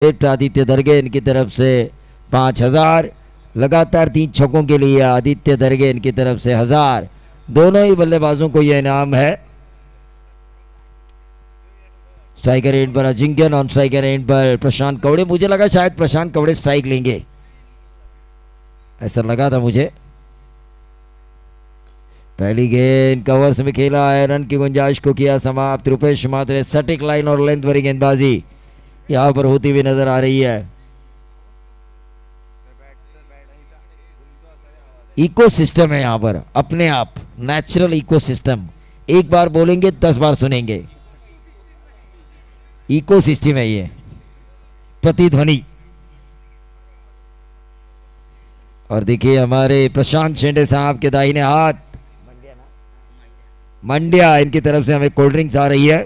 आदित्य दरगेन की तरफ से 5000। लगातार 3 छक्कों के लिए आदित्य दरगेन की तरफ से 1000। दोनों ही बल्लेबाजों को यह इनाम है। स्ट्राइकर एंड पर अजिंक्य, नॉन स्ट्राइकर एंड पर प्रशांत कवड़े। मुझे लगा शायद प्रशांत कवड़े स्ट्राइक लेंगे, ऐसा लगा था मुझे। पहली गेंद कवर्स में खेला है, रन की गुंजाइश को किया समाप्त। रुपेश मात्रे सटीक लाइन और लेंथ भरी गेंदबाजी यहां पर होती हुई नजर आ रही है। इकोसिस्टम है यहां पर, अपने आप नेचुरल इकोसिस्टम। एक बार बोलेंगे 10 बार सुनेंगे, इकोसिस्टम है ये, प्रतिध्वनि। और देखिए हमारे प्रशांत शेंडे साहब के दाहिने हाथ मंडिया, इनकी तरफ से हमें कोल्ड ड्रिंक्स आ रही है।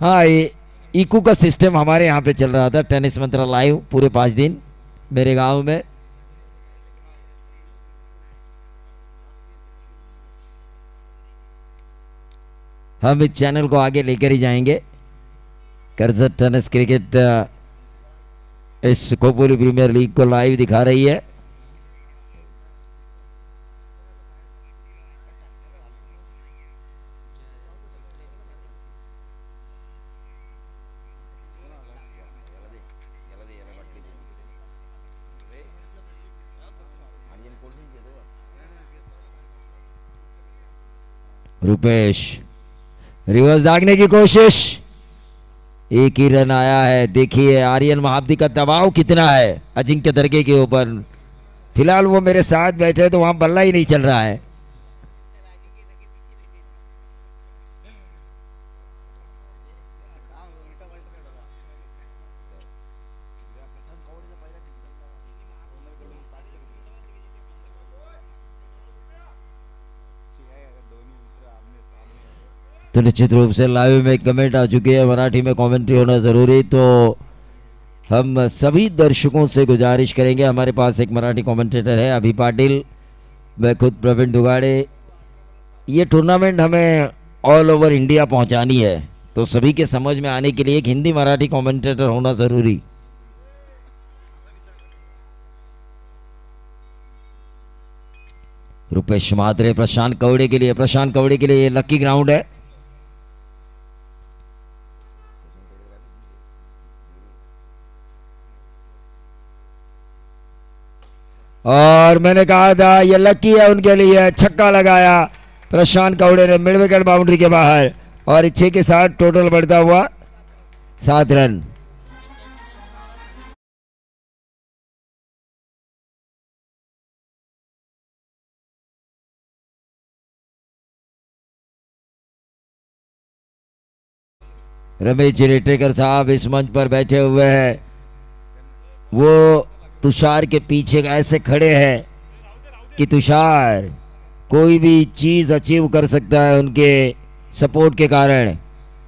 हाँ, ये इको का सिस्टम हमारे यहाँ पे चल रहा था, टेनिस मंत्रा लाइव पूरे 5 दिन मेरे गांव में। हम इस चैनल को आगे लेकर ही जाएंगे। करजत टेनिस क्रिकेट इस खोपोली प्रीमियर लीग को लाइव दिखा रही है। रुपेश रिवर्स दागने की कोशिश, एक ही रन आया है। देखिए आर्यन महाब्दी का दबाव कितना है अजिंक्य दरगे के ऊपर। फिलहाल वो मेरे साथ बैठे तो वहां बल्ला ही नहीं चल रहा है। तो निश्चित रूप से लाइव में कमेंट आ चुकी है, मराठी में कमेंट्री होना ज़रूरी। तो हम सभी दर्शकों से गुजारिश करेंगे, हमारे पास एक मराठी कमेंटेटर है अभी पाटिल, मैं खुद प्रवीण दुगाड़े। ये टूर्नामेंट हमें ऑल ओवर इंडिया पहुंचानी है, तो सभी के समझ में आने के लिए एक हिंदी मराठी कमेंटेटर होना ज़रूरी। रुपेश मात्रे प्रशांत कवड़े के लिए, प्रशांत कवड़े के लिए ये लकी ग्राउंड है। और मैंने कहा था ये लकी है उनके लिए, छक्का लगाया प्रशांत कवड़े ने मिड विकेट बाउंड्री के बाहर, और 6 के साथ टोटल बढ़ता हुआ 7 रन। रमेश चिरेटेकर साहब इस मंच पर बैठे हुए हैं, वो तुषार के पीछे ऐसे खड़े हैं कि तुषार कोई भी चीज़ अचीव कर सकता है उनके सपोर्ट के कारण।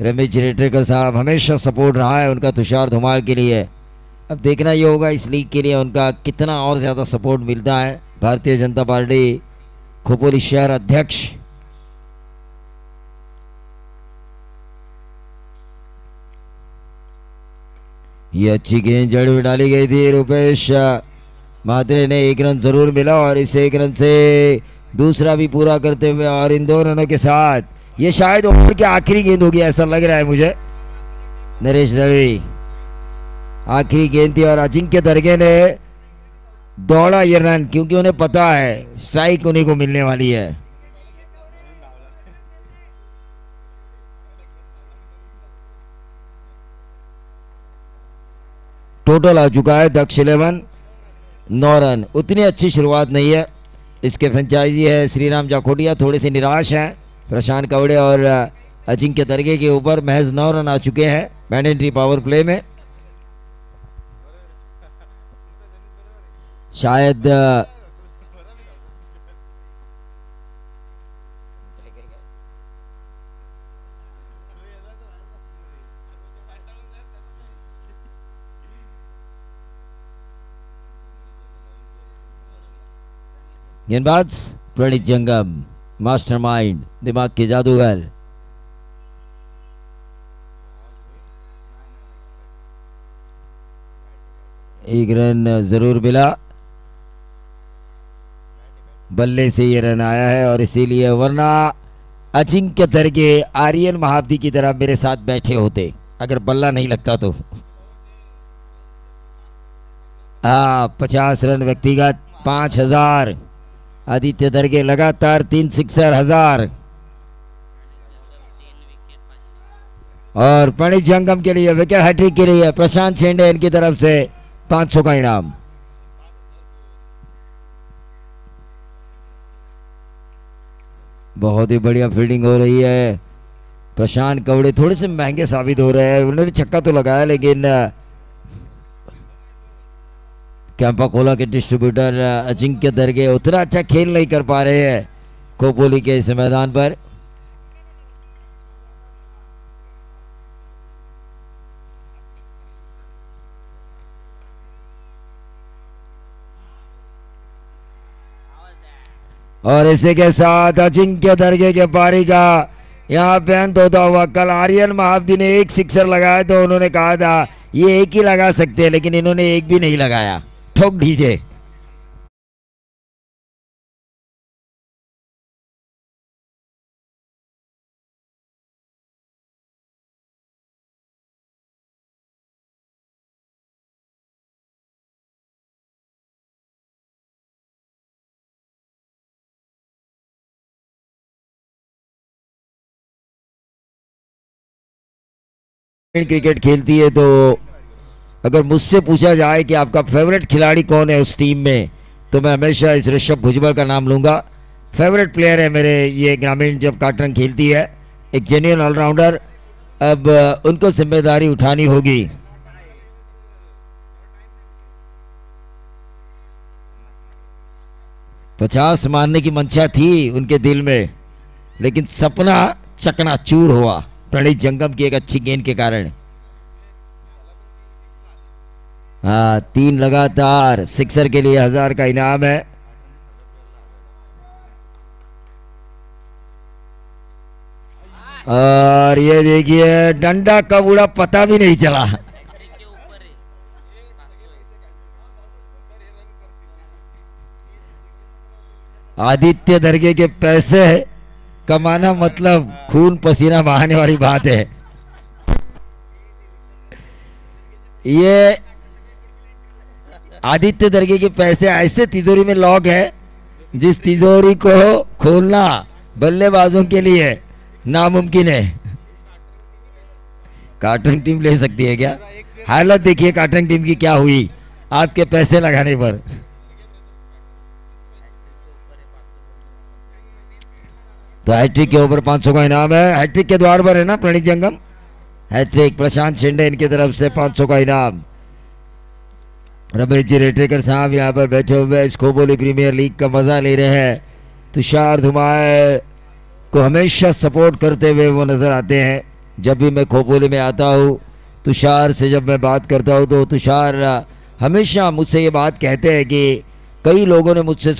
रमेश चिरेटेकर साहब हमेशा सपोर्ट रहा है उनका तुषार धुमाल के लिए। अब देखना ये होगा इस लीग के लिए उनका कितना और ज़्यादा सपोर्ट मिलता है। भारतीय जनता पार्टी खोपोली शहर अध्यक्ष ये अच्छी गेंद जड़ में डाली गई थी। रुपेश मात्रे ने 1 रन जरूर मिला, और इस 1 रन से दूसरा भी पूरा करते हुए, और इन 2 रनों के साथ ये शायद ओवर की आखिरी गेंद होगी ऐसा लग रहा है मुझे। नरेश दवे आखिरी गेंद थी, और अजिंक्य दरगे ने दौड़ा ये रन, क्योंकि उन्हें पता है स्ट्राइक उन्हीं को मिलने वाली है। टोटल आ चुका है दक्ष 11 9 रन। उतनी अच्छी शुरुआत नहीं है, इसके फ्रेंचाइजी है श्रीराम जाखोटिया, थोड़े से निराश हैं प्रशांत कवड़े और अजिंक्य दरगे के ऊपर। महज 9 रन आ चुके हैं मैंडेटरी पावर प्ले में। शायद गेंदबाज प्रणीत जंगम, मास्टरमाइंड, दिमाग के जादूगर। एक रन जरूर मिला, बल्ले से ये रन आया है और इसीलिए, वरना अजिंक्य दरगे आर्यन महाब्दी की तरह मेरे साथ बैठे होते अगर बल्ला नहीं लगता तो। 50 रन व्यक्तिगत, 5000। आदित्य दरगे लगातार 3 सिक्सर, 1000। और प्रणीत जंगम के लिए विकेट हैट्रिक के लिए प्रशांत शेंडे इनकी तरफ से 500 का इनाम। बहुत ही बढ़िया फील्डिंग हो रही है। प्रशांत कवड़े थोड़े से महंगे साबित हो रहे हैं। उन्होंने छक्का तो लगाया लेकिन कैंपा कोला के डिस्ट्रीब्यूटर अजिंक्य दरगे उतना अच्छा खेल नहीं कर पा रहे हैं खोपोली के इस मैदान पर। और इसी के साथ अजिंक्य दरगे के पारी का यहाँ पे अंत होता हुआ। कल आर्यन महाब्दी ने एक सिक्सर लगाया तो उन्होंने कहा था ये एक ही लगा सकते हैं, लेकिन इन्होंने एक भी नहीं लगाया, ठोक दीजिए। क्रिकेट खेलती है तो अगर मुझसे पूछा जाए कि आपका फेवरेट खिलाड़ी कौन है उस टीम में, तो मैं हमेशा इस ऋषभ भुजबल का नाम लूंगा। फेवरेट प्लेयर है मेरे ये ग्रामीण जब कार्टरंग खेलती है, एक जेन्युइन ऑलराउंडर। अब उनको जिम्मेदारी उठानी होगी। पचास मारने की मंशा थी उनके दिल में, लेकिन सपना चकनाचूर हुआ प्रणीत जंगम की एक अच्छी गेंद के कारण। 3 लगातार सिक्सर के लिए 1000 का इनाम है। और ये देखिए डंडा कब उड़ा पता भी नहीं चला। आदित्य दरगे के पैसे कमाना मतलब खून पसीना बहाने वाली बात है। ये आदित्य दरगे के पैसे ऐसे तिजोरी में लॉक है जिस तिजोरी को खोलना बल्लेबाजों के लिए नामुमकिन है। कार्टरंग टीम ले सकती है क्या? हालत देखिए कार्टरंग टीम की क्या हुई आपके पैसे लगाने पर। तो हैट्रिक के ऊपर 500 का इनाम है। हैट्रिक के द्वार पर है ना प्रणीत जंगम। हैट्रिक प्रशांत शेंडे इनकी तरफ से 500 का इनाम। रमेश जी रेटेकर साहब यहाँ पर बैठे हुए इस खोपोली प्रीमियर लीग का मजा ले रहे हैं। तुषार धुमाए को हमेशा सपोर्ट करते हुए वो नजर आते हैं। जब भी मैं खोपोली में आता हूँ, तुषार से जब मैं बात करता हूँ तो तुषार हमेशा मुझसे ये बात कहते हैं कि कई लोगों ने मुझसे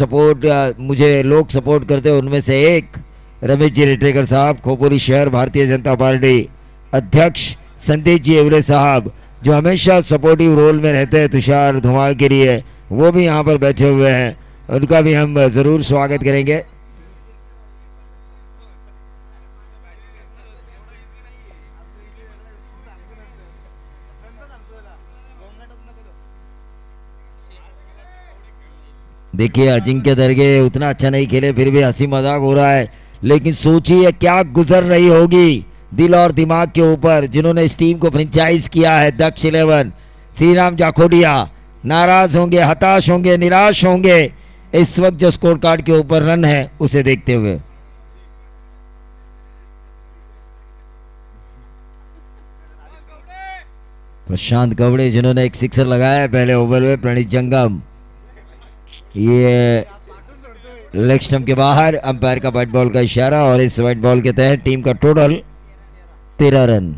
मुझे लोग सपोर्ट करते हैं, उनमें से एक रमेश जी रेटेकर साहब, खोपोली शहर भारतीय जनता पार्टी अध्यक्ष संदेश जी एवरे साहब, जो हमेशा सपोर्टिव रोल में रहते हैं तुषार धुमाल के लिए, वो भी यहाँ पर बैठे हुए हैं। उनका भी हम ज़रूर स्वागत करेंगे। देखिए अजिंक्य दरगे उतना अच्छा नहीं खेले, फिर भी हंसी मजाक हो रहा है, लेकिन सोचिए क्या गुजर रही होगी दिल और दिमाग के ऊपर जिन्होंने इस टीम को फ्रेंचाइज किया है। दक्ष 11 श्रीराम जाखोडिया नाराज होंगे, हताश होंगे, निराश होंगे इस वक्त जो स्कोर कार्ड के ऊपर रन है उसे देखते हुए। प्रशांत कवड़े जिन्होंने एक सिक्सर लगाया है पहले ओवर में। प्रणीत जंगम ये लेग स्टंप के बाहर, अंपायर का व्हाइट बॉल का इशारा और इस व्हाइट बॉल के तहत टीम का टोटल 13 रन।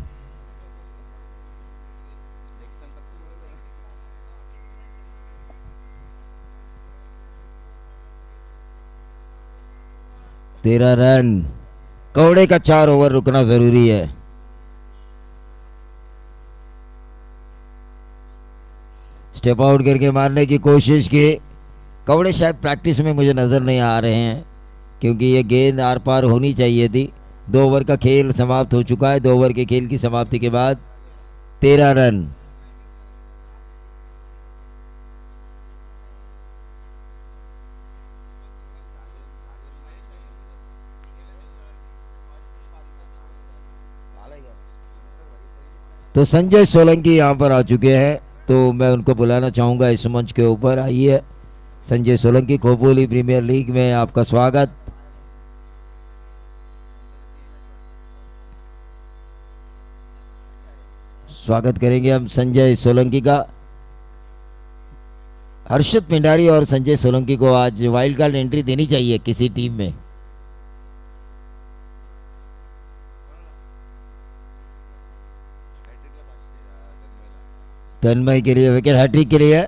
कौड़े का 4 ओवर रुकना जरूरी है। स्टेप आउट करके मारने की कोशिश की। कवड़े शायद प्रैक्टिस में मुझे नज़र नहीं आ रहे हैं, क्योंकि ये गेंद आर पार होनी चाहिए थी। 2 ओवर का खेल समाप्त हो चुका है। 2 ओवर के खेल की समाप्ति के बाद 13 रन। तो संजय सोलंकी यहाँ पर आ चुके हैं, तो मैं उनको बुलाना चाहूँगा इस मंच के ऊपर। आइए संजय सोलंकी, खोपोली प्रीमियर लीग में आपका स्वागत। स्वागत करेंगे हम संजय सोलंकी का। हर्षद पिंडारी और संजय सोलंकी को आज वाइल्ड कार्ड एंट्री देनी चाहिए किसी टीम में। तन्मय के लिए विकेट, हैट्रिक के लिए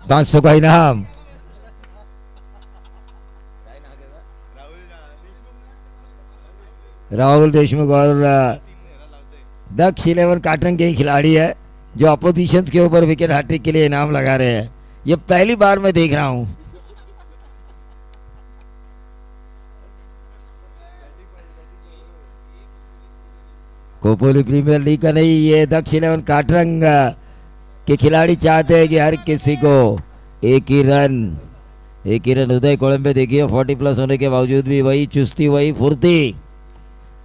500 का इनाम। राहुल देशमुख और दक्ष 11 काटरंग के ही खिलाड़ी है जो अपोजिशंस के ऊपर विकेट हैट्रिक के लिए इनाम लगा रहे हैं। ये पहली बार मैं देख रहा हूं। खोपोली प्रीमियर लीग का नहीं, ये दक्ष 11 काटरंग के खिलाड़ी चाहते हैं कि हर किसी को एक ही रन। उदय कोलंबे देखिए 40 प्लस होने के बावजूद भी वही चुस्ती, वही फुर्ती।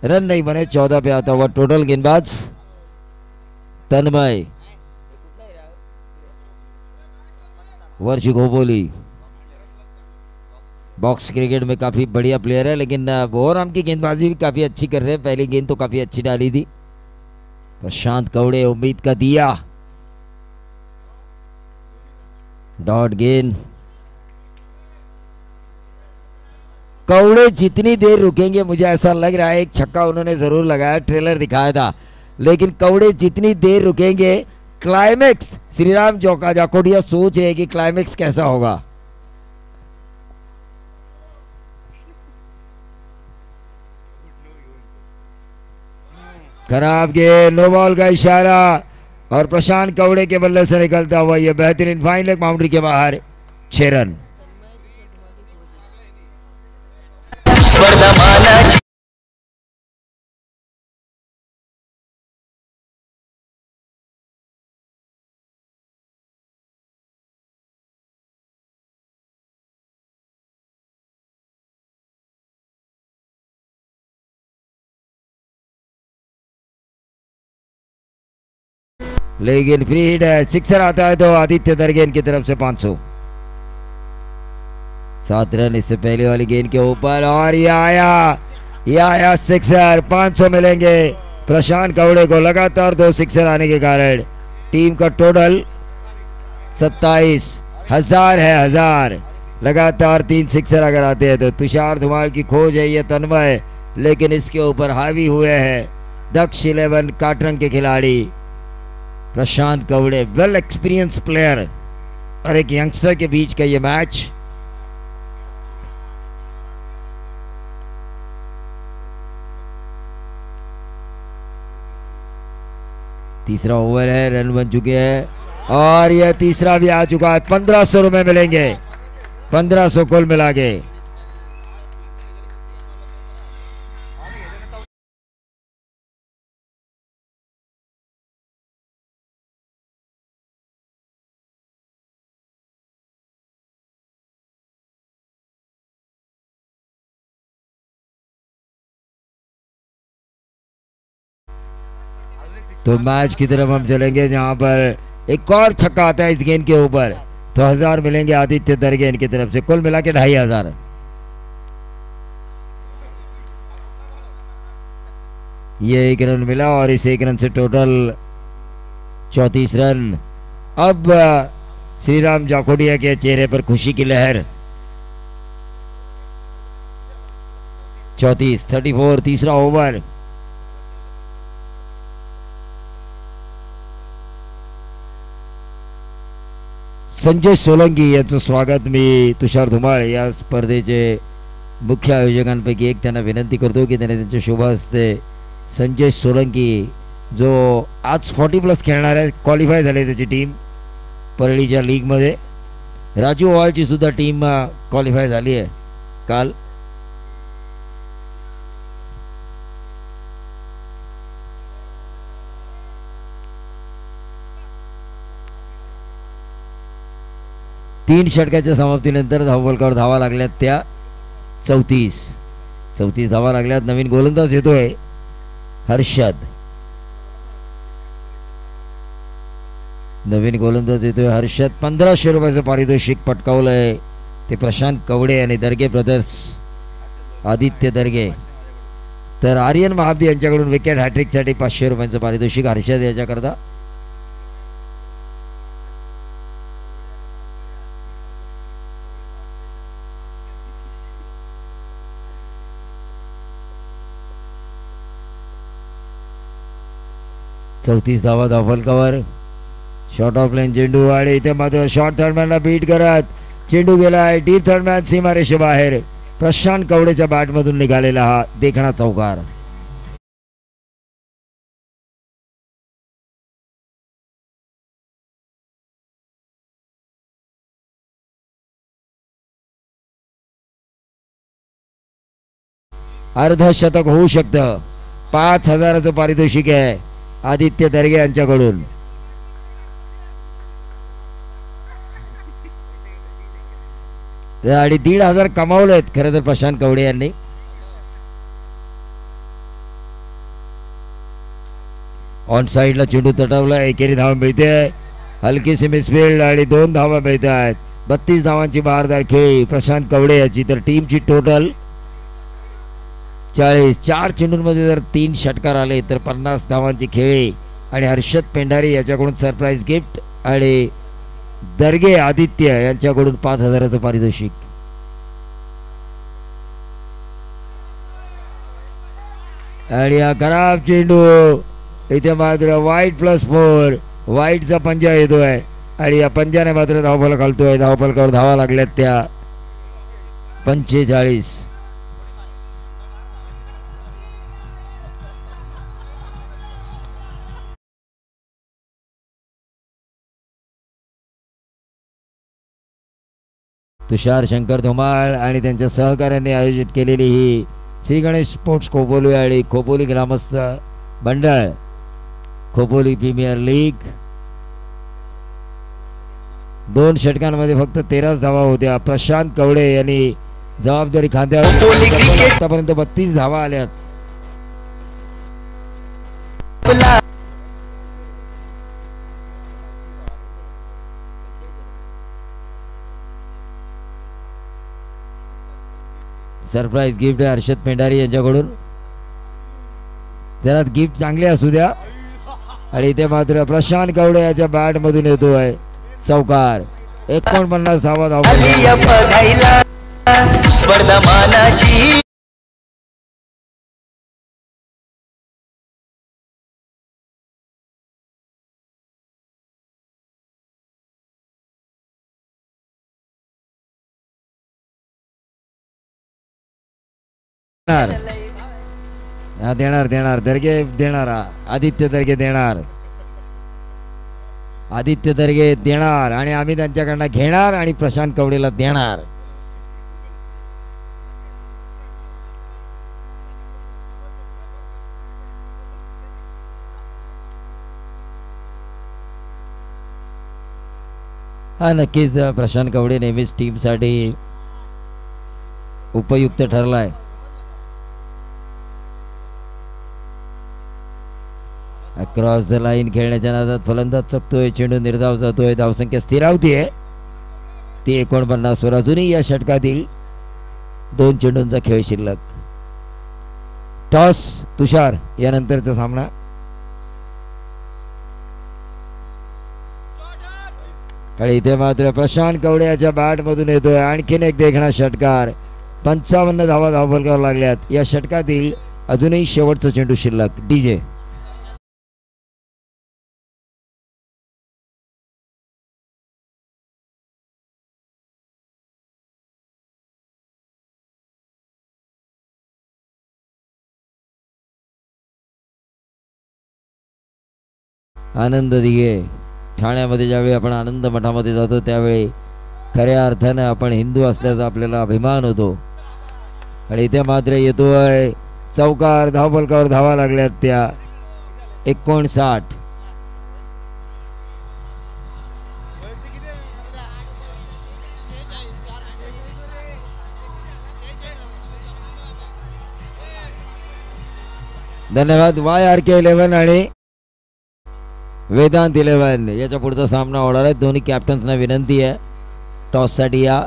रन नहीं बने, 14 पे आता हुआ टोटल गेंदबाज तन्मय। वर्ष खोपोली बॉक्स क्रिकेट में काफ़ी बढ़िया प्लेयर है, लेकिन बोहराम की गेंदबाजी भी काफ़ी अच्छी कर रहे हैं। पहली गेंद तो काफ़ी अच्छी डाली थी। प्रशांत कवड़े उम्मीद का दिया, डॉट गेंद। कवड़े जितनी देर रुकेंगे, मुझे ऐसा लग रहा है, एक छक्का उन्होंने ज़रूर लगाया, ट्रेलर दिखाया था, लेकिन कवड़े जितनी देर रुकेंगे क्लाइमेक्स, श्रीराम जाकोडिया सोच रहे हैं कि क्लाइमेक्स कैसा होगा। खराब गेंद, नो बॉल का इशारा और प्रशांत कवड़े के बल्ले से निकलता हुआ यह बेहतरीन फाइन लेग बाउंड्री के बाहर 6 रन। लेकिन फ्री हिट है, सिक्सर आता है तो आदित्य दरगेन की तरफ से 500। 7 रन इससे पहले वाली गेंद के ऊपर और ये आया सिक्सर। 500 मिलेंगे प्रशांत कवड़े को। लगातार 2 सिक्सर आने के कारण टीम का टोटल 27,000 है। 1000 लगातार 3 सिक्सर अगर आते हैं तो तुषार धुमाल की खोज है ये तन्मय, लेकिन इसके ऊपर हावी हुए हैं दक्ष 11 काटरंग के खिलाड़ी प्रशांत कवड़े। वेल एक्सपीरियंस प्लेयर और एक यंगस्टर के बीच का ये मैच। तीसरा ओवर है, रन बन चुके हैं और यह तीसरा भी आ चुका है। 1500 रुपए मिलेंगे, 1500 कुल मिला के। तो मैच की तरफ हम चलेंगे जहां पर एक और छक्का आता है इस गेंद के ऊपर तो 1000 मिलेंगे आदित्य दरगेन की तरफ से। कुल मिला के 2500। ये 1 रन मिला और इस 1 रन से टोटल 34 रन। अब श्रीराम जाकोडिया के चेहरे पर खुशी की लहर। 34 तीसरा ओवर। संजय सोलंकी याचं स्वागत मी तुषार धुमाळ या स्पर्धेचे मुख्य आयोजकांपैकी एक त्यांना विनंती करतो की त्यांनी त्यांच्या शुभ हस्ते संजय सोलंकी जो आज 40+ खेळणार आहे, क्वालिफाय झाले त्याची टीम परळीच्या लीगमध्ये. राजू ओवाळची सुद्धा टीम क्वालिफाय झाली आहे काल. तीन षटकाच्या समाप्तीनंतर धावफलकावर धावा लागल्यात त्या 34 धावा लागल्यात. नवीन गोलंदाज येतोय हर्षद. नवीन गोलंदाज येतोय हर्षद. 1500 रुपयाचं पारितोषिक पटकावलंय ते प्रशांत कवडे आणि दर्गे ब्रदर्स, आदित्य दर्गे. तर आर्यन महाबी यांच्याकडून विकेट हॅट्रिकसाठी 500 रुपयांचं पारितोषिक हर्षद याच्याकरता. चौतीस धावा धावफलकावर. शॉर्ट ऑफ लाईन चेंडू आणि इथे मात्र शॉर्ट थर्डमॅनला बीट करत चेंडू गेलाय डीप थर्डमॅन सीमारेषेबाहेर. प्रशांत कवडेच्या बॅटमधून निघालेला हा देखणा चौकार. अर्धशतक होऊ शकतं. 5000चं पारितोषिक आहे आदित्य दर्गे यांच्याकडून. आणि 1500 कमावलेत खरं तर प्रशांत कवडे यांनी. ऑन साईडला चेंडू तटवला. एकेरी धावा मिळते. हलकीशी मिसफिल्ड आणि 2 धावा मिळत आहेत. 32 धावांची बहारदार खेळी प्रशांत कवडे याची. तर टीमची टोटल 40. 4 चेंडूंमध्ये जर 3 षटकार आले तर 50 धावांची खेळी. आणि हर्षद पेंढारी याच्याकडून सरप्राईज गिफ्ट आणि दर्गे आदित्य यांच्याकडून 5000चं पारितोषिक. आणि हा खराब चेंडू इथे मात्र वाईट +4. वाईटचा पंजा येतोय आणि या पंजाने मात्र धावफलक घालतोय. धावफलकावर धावा लागल्यात त्या 45. तुषार शंकर धुमाळ आणि त्यांच्या सहकार्याने आयोजित केलेली ही श्री गणेश स्पोर्ट्स खोपोली आणि खोपोली ग्रामस्थ मंडळ खोपोली प्रीमियर लीग. 2 षटकांमध्ये फक्त 13 धावा होत्या. प्रशांत कवडे यांनी जबाबदारी खांद्यावर. आतापर्यंत 32 धावा आल्यात. सरप्राईज गिफ्ट आहे हर्षद पेंढारी यांच्याकडून. जरा गिफ्ट चांगले असू द्या. आणि इथे मात्र प्रशांत कवडे याच्या बॅट मधून येतोय चौकार. 49 धावा देणार दर्गे देणार. आदित्य दर्गे देणार. आदित्य दर्गे देणार आणि आम्ही त्यांच्याकडनं घेणार आणि प्रशांत कवडेला देणार. हा नक्कीच प्रशांत कवडे नेहमीच टीमसाठी उपयुक्त ठरलाय. क्रॉस द लाईन खेळण्याच्या नादात फलंदाज चकतोय. चेंडू निर्धाव जातोय. धावसंख्या स्थिरावतीये ती 49 वर. अजूनही या षटकातील 2 चेंडूंचा खेळ शिल्लक. टॉस तुषार यानंतरचा सामना. आणि इथे मात्र प्रशांत कवडे याच्या बॅट मधून येतोय आणखीन एक देखणा षटकार. 55 धावा धावफलकावर लागल्यात. या षटकातील अजूनही शेवटचा चेंडू शिल्लक. डीजे आनंद दिघे. ठाण्यामध्ये ज्यावेळी आपण आनंद मठामध्ये जातो त्यावेळी खऱ्या अर्थानं आपण हिंदू असल्याचा आपल्याला अभिमान होतो. आणि इथे मात्र येतोय चौकार. धावफलकावर धावा लागल्यात त्या 59. धन्यवाद. YRK11 आणि वेदांत 11 याच्या पुढचा सामना होणार आहे. दोन्ही कॅप्टन्सना विनंती आहे टॉससाठी या.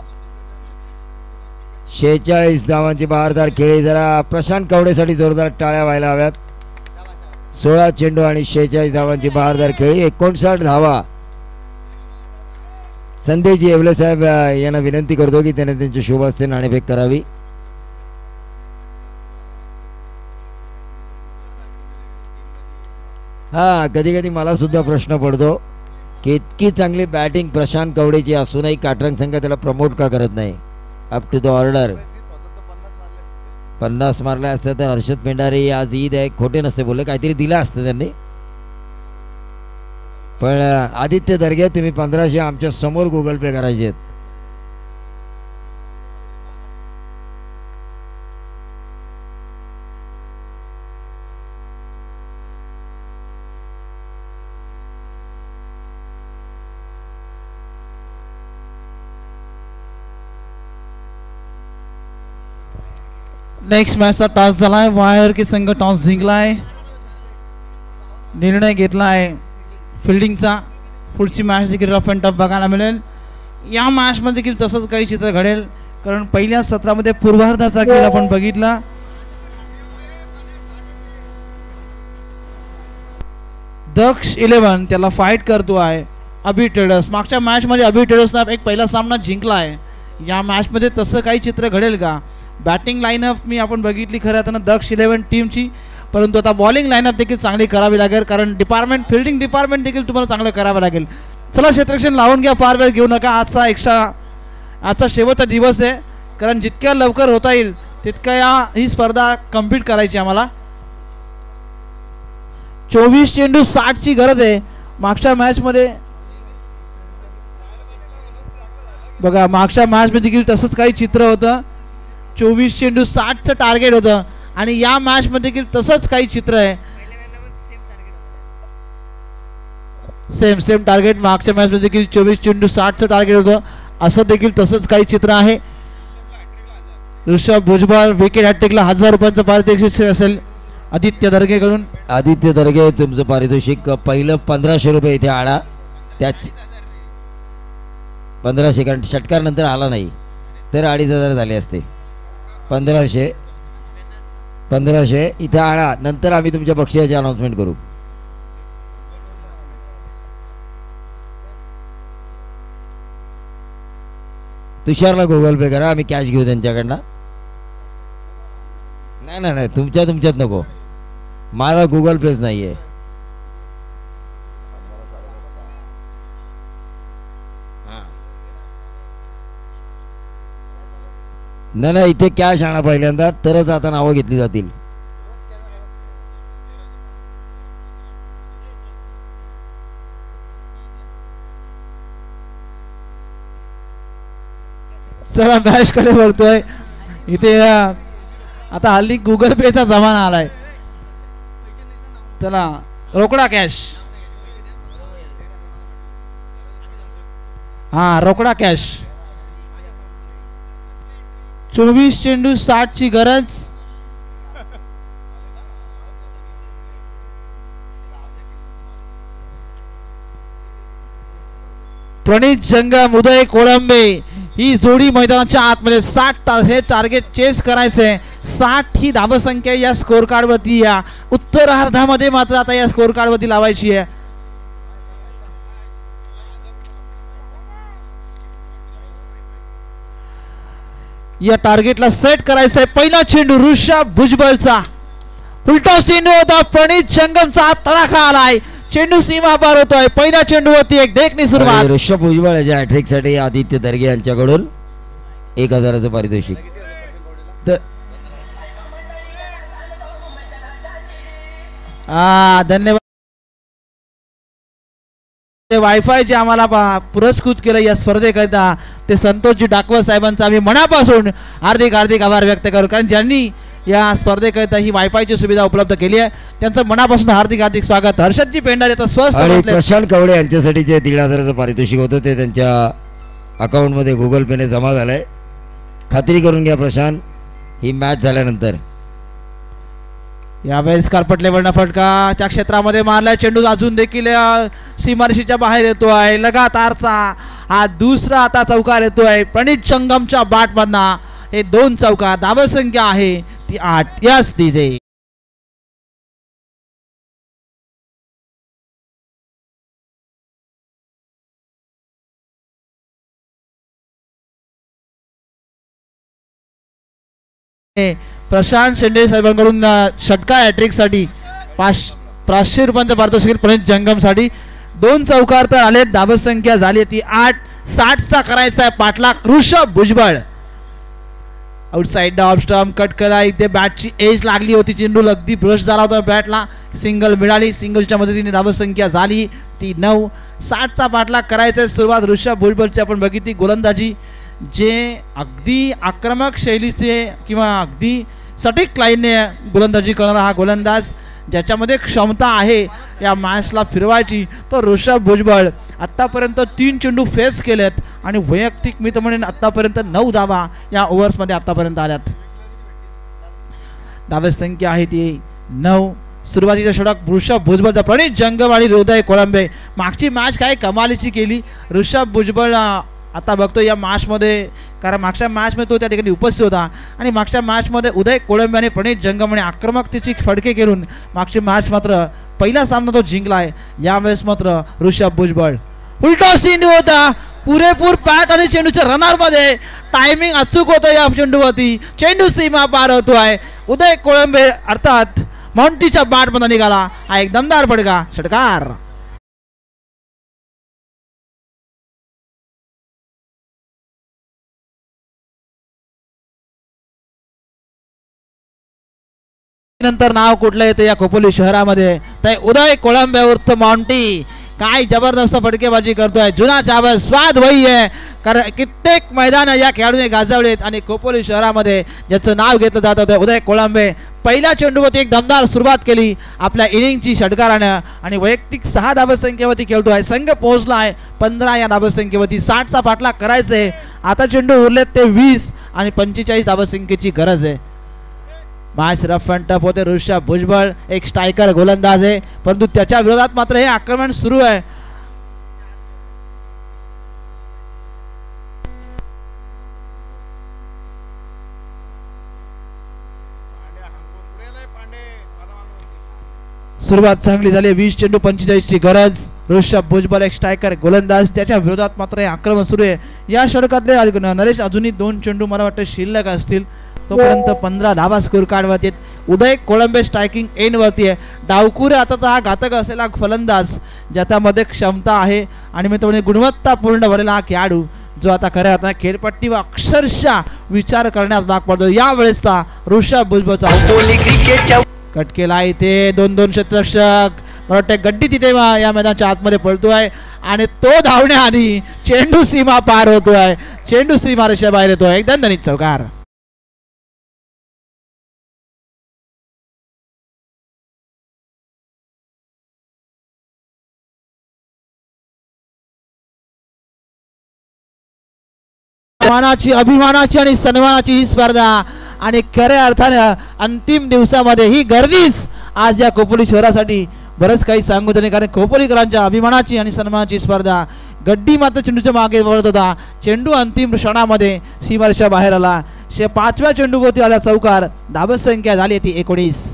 46 धावांची बहारदार खेळी. जरा प्रशांत कवडेसाठी जोरदार टाळ्या व्हायला हव्यात. 16 चेंडू आणि 46 धावांची बहारदार खेळी. 59 धावा. संदेशजी येवले साहेब यांना विनंती करतो की त्याने त्यांची शुभ हस्ते नाणेफेक करावी. हा, कधी कधी मला सुद्धा प्रश्न पडतो की इतकी चांगली बॅटिंग प्रशांत कवडेची असूनही काटरंग संघ त्याला प्रमोट का करत नाही. Up to the order. 50 मारले असते तर हर्षद पेंढारे आज ईद आहे खोटे नसते बोलले, काहीतरी दिलं असतं त्यांनी. पण आदित्य दर्गे तुम्ही 1500 आमच्या समोर गुगल पे करायचे आहेत. नेक्स्ट मॅचचा टॉस झालाय. YRK संघ टॉस जिंकलाय. निर्णय घेतलाय फिल्डिंगचा. पुढची मॅच देखील रफ अँड टफ बघायला मिळेल. या मॅचमध्ये देखील तसंच काही चित्र घडेल, कारण पहिल्या सत्रामध्ये पूर्वार्धाचा खेळ आपण बघितला. दक्ष 11 त्याला फाईट करतो आहे अभि ट्रेडर्स. मागच्या मॅचमध्ये अभि ट्रेडर्सना एक पहिला सामना जिंकला आहे. या मॅचमध्ये तसं काही चित्र घडेल का? बॅटिंग लाईनअप मी आपण बघितली खरं तर दक्ष 11 टीमची, परंतु आता बॉलिंग लाईनअप देखील चांगली करावी लागेल, कारण फिल्डिंग डिपार्टमेंट देखील तुम्हाला चांगलं करावं लागेल. चला क्षेत्ररक्षण लावून घ्या, फार वेळ घेऊ नका. आजचा शेवटचा दिवस आहे, कारण जितक्या लवकर होता येईल तितक्या ही स्पर्धा कम्प्लीट करायची आम्हाला. 24 चेंडू 60ची गरज आहे. मागच्या मॅचमध्ये बघा, मागच्या मॅचमध्ये देखील तसंच काही चित्र होतं. 24 चेंडू 60चं टार्गेट होतं आणि या मॅचमध्ये देखील तसंच काही चित्र आहे. Same target. मागच्या मॅचमध्ये देखील 24 चेंडू 60चं टार्गेट होतं. असं देखील तसंच काही चित्र आहे. ऋषभ भुजबळ विकेट हॅट्रिकला 1000 रुपयांचं पारितोषिक असेल आदित्य दर्गेकडून. आदित्य दर्गे तुमचं पारितोषिक पहिलं 1500 रुपये इथे आला. त्याच 1500, कारण षटकार नंतर आला नाही तर 2500 झाले असते. 1500 इथे आणा, नंतर आम्ही तुमच्या बक्षिसाची अनाउन्समेंट करू. तुषारला गुगल पे करा, आम्ही कॅश घेऊ त्यांच्याकडनं. नाही तुमच्यात नको, मला गुगल पेच नाही आहे. नाही इथे कॅश आणा पहिल्यांदा, तरच आता नावं घेतली जातील. चला मॅच कडे वळतोय. इथे आता हल्ली गुगल पेचा जमाना आलाय. चला रोकडा कॅश. हा, रोकडा कॅश. 24 चेंडू 60ची गरज. प्रणित जंगम उदय कोळंबे ही जोडी मैदानाच्या आतमध्ये 60 हे टार्गेट चेस करायचंय. 60 ही धावसंख्या या स्कोर कार्ड वरती, या उत्तरार्धामध्ये मात्र आता या स्कोर कार्ड वरती लावायची आहे. या टार्गेटला सेट करायचंय. पहिला चेंडू ऋषभ भुजबळचा, फुलटॉस चेंडू होता. प्रणित जंगमचा तडाखा आलाय. चेंडू सीमा पार होतोय. पहिल्या चेंडूवरती एक देखणी सुरुवात. ऋषभ भुजबळ याच्या हॅट्रिक साठी आदित्य दर्गे यांच्याकडून 1000चं पारितोषिक. धन्यवाद. ते वायफाय जे आम्हाला पुरस्कृत केलं या स्पर्धेकरिता ते संतोषजी डाकवत साहेबांचा आम्ही मनापासून हार्दिक हार्दिक आभार व्यक्त करू, कारण ज्यांनी या स्पर्धेकरिता ही वायफायची सुविधा उपलब्ध केली आहे त्यांचं मनापासून हार्दिक हार्दिक स्वागत. हर्षदजी पेंडार येतात स्वस्त. प्रशांत कवडे यांच्यासाठी जे 1,500चं पारितोषिक होतं ते त्यांच्या अकाउंटमध्ये गुगल पेने जमा झालंय. खात्री करून घ्या प्रशांत ही मॅच झाल्यानंतर. यावेळेस कार्पट लेवलना फटका त्या क्षेत्रामध्ये मारलाय. चेंडू अजून देखील सीमारेषेच्या बाहेर येतो आहे. लगातारचा हा दुसरा आता चौकार येतो आहे प्रणित संगमच्या बॅट मधना. हे 2 चौकार. धाव संख्या आहे ती 8. Yes DJ. प्रशांत शेंडे साहेबांकडून षटकार हॅट्रिक साठी 500 रुपयांचं पारितोषिक प्रणित जंगमसाठी. 2 चौकार तर आले. धाव संख्या झाली ती 8. 60चा करायचा आहे पाठलाग Rishabh Bhujbal. Outside off stump cut करा. इथे बॅटची एज लागली होती. चेंडू अगदी ब्रश झाला होता बॅटला. सिंगल मिळाली. सिंगलच्या मदतीने धाव संख्या झाली ती 9. 60चा पाठलाग करायचा. सुरुवात ऋषभ भुजबळची आपण बघितली. गोलंदाजी जे अगदी आक्रमक शैलीचे किंवा अगदी सटीक लाईनने गोलंदाजी करणारा हा गोलंदाज ज्याच्यामध्ये क्षमता आहे या मॅचला फिरवायची तो ऋषभ भुजबळ. आत्तापर्यंत 3 चेंडू फेस केलेत आणि वैयक्तिक मी तर म्हणेन आत्तापर्यंत 9 धावा या ओव्हर्समध्ये आत्तापर्यंत आल्यात. धाव संख्या आहे ती 9. सुरुवातीचा षटक ऋषभ भुजबळचा. प्रणित जंगम आणि हृदय कोळंबे. मागची मॅच काय कमालीची केली ऋषभ भुजबळ. आता बघतो या मॅचमध्ये, कारण मागच्या मॅचमध्ये तो त्या ठिकाणी उपस्थित होता आणि मागच्या मॅचमध्ये उदय कोळंबे आणि प्रणित जंगम आणि आक्रमकतेची फडके केलून मागची मॅच मात्र पहिला सामना तो जिंकलाय. यावेळेस मात्र ऋषभ भुजबळ. उलटा चेंडू होता. पुरेपूर पॅट आणि चेंडूच्या रनर मध्ये टायमिंग अचूक होतं या चेंडूवरती. चेंडू सीमा पार होतोय. उदय कोळंबे अर्थात माउंटीच्या बॅट मध्ये निघाला. हा एक दमदार फटका. षटकार. नंतर नाव कुठलं येते या खोपोली शहरामध्ये ते उदय कोळंबे उर्फ माउंटी. काय जबरदस्त फटकेबाजी करतोय. जुना चावल स्वाद वही आहे, कारण कित्येक मैदान या खेळाडूने गाजवलेत आणि खोपोली शहरामध्ये ज्याचं नाव घेतलं जात होतं उदय कोळंबे. पहिल्या चेंडूवरती एक दमदार सुरुवात केली आपल्या इनिंगची षटकारानं आणि वैयक्तिक 6 धावसंख्येवरती खेळतोय. संघ पोहोचलाय 15 या धावसंख्येवरती. 60चा पाठलाग करायचंय. आता चेंडू उरलेत ते 20 आणि 45 धावसंख्येची गरज आहे. मॅच रफ अँड टफ होते. ऋषभ भुजबळ एक स्ट्रायकर गोलंदाज आहे, परंतु त्याच्या विरोधात मात्र हे आक्रमण सुरू आहे. सुरुवात चांगली झाली. 20 चेंडू 45 ची गरज. ऋषभ भुजबळ एक स्ट्रायकर गोलंदाज, त्याच्या विरोधात मात्र हे आक्रमण सुरू आहे. या षटकातले नरेश अजूनही 2 चेंडू मला वाटतं शिल्लक असतील. तोपर्यंत 15 धावा स्कोर कार्ड वरती. उदय कोळंबे स्ट्रायकिंग एंड वरती आहे. डावकुरे आताचा हा घातक असलेला फलंदाज ज्याच्यामध्ये क्षमता आहे आणि मी तो गुणवत्तापूर्ण भरलेला हा खेळाडू जो आता खऱ्या अर्थाने खेळपट्टीवर अक्षरशः विचार करण्यास भाग पडतो. यावेळेसचा ऋषभ भुजबळचा कट केला. इथे 2-2 क्षेत्ररक्षक मोठे गड्डी तिथे या मैदानाच्या आतमध्ये पळतोय आणि तो धावण्याआधी चेंडू सीमा पार होतोय. चेंडू सीमारेषेच्या बाहेर येतोय. एक दणदणीत चौकार. अभिमानाची आणि सन्मानाची ही स्पर्धा आणि खऱ्या अर्थाने अंतिम दिवसामध्ये ही गर्दीच आज या खोपोली शहरासाठी बरंच काही सांगू नाही, कारण खोपोलीकरांच्या अभिमानाची आणि सन्मानाची स्पर्धा. गड्डी मात्र चेंडूच्या मागे वळत होता. चेंडू अंतिम क्षणामध्ये सीमारेषा बाहेर आला. 5व्या चेंडूवरती आला चौकार. धावसंख्या झाली ती 19.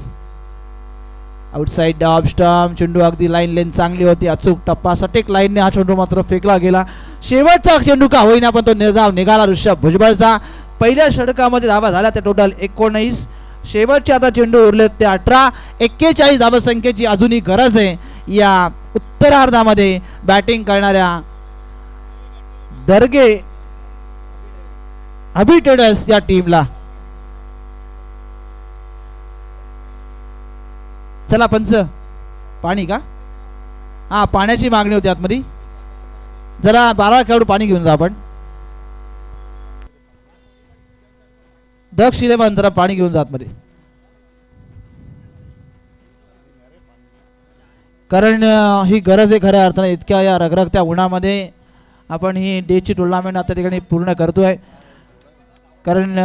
Outside off stump. चेंडू अगदी लाईन चांगली होती. अचूक टप्पा सटीक लाईनने हा चेंडू मात्र फेकला गेला. शेवटचा चेंडू का होईना पण तो निर्धाव निघाला ऋषभ भुजबळचा. पहिल्या षटकामध्ये धावा झाल्या त्या टोटल 19. शेवटचे आता चेंडू उरलेत ते 18. 41 धावसंख्येची अजूनही गरज आहे या उत्तरार्धामध्ये बॅटिंग करणाऱ्या दर्गे अभि ट्रेडर्स या टीमला. चला पंच पाणी का? हा पाण्याची मागणी होती आतमध्ये. जरा 12 खेळाडू पाणी घेऊन जा आपण. दक्ष इलेव्हन जरा पाणी घेऊन जात मध्ये, कारण ही गरज आहे खऱ्या अर्थाने. इतक्या या रगरगत्या उन्हामध्ये आपण ही डेची टुर्नामेंट आता ठिकाणी पूर्ण करतोय. कारण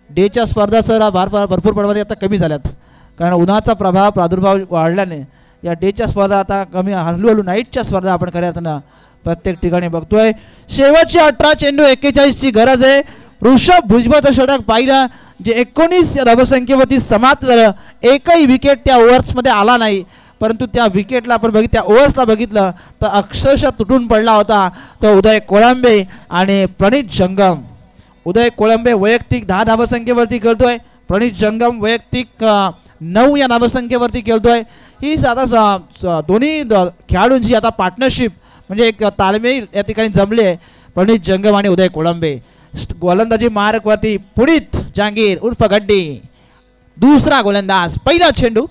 डेच्या स्पर्धा सर भरपूर प्रमाणात आता कमी झाल्यात, कारण उन्हाचा प्रादुर्भाव वाढल्याने या डेच्या स्पर्धा आता कमी, हळूहळू नाईटच्या स्पर्धा आपण खऱ्या अर्थानं प्रत्येक ठिकाणी बघतोय. शेवटचे 18 चेंडू 41ची गरज आहे. ऋषभ भुजबळचं षटक पाहिलं जे 19 धावसंख्येवरती समाप्त झालं. एकही विकेट त्या ओव्हर्समध्ये आला नाही, परंतु त्या विकेटला आपण त्या ओव्हर्सला बघितलं तर अक्षरशः तुटून पडला होता तो उदय कोळंबे आणि प्रणित जंगम. उदय कोळंबे वैयक्तिक 10 धावसंख्येवरती खेळतोय, प्रणित जंगम वैयक्तिक 9 या धावसंख्येवरती खेळतोय. ही आता दोन्ही खेळाडूंची आता पार्टनरशिप म्हणजे एक तालमेल या ठिकाणी जमली आहे. प्रणित जंगम आणि उदय कोळंबे. गोलंदाजी मार्कवरती पुनीत जहांगीर उर्फ गड्डी, दुसरा गोलंदाज. पहिला चेंडू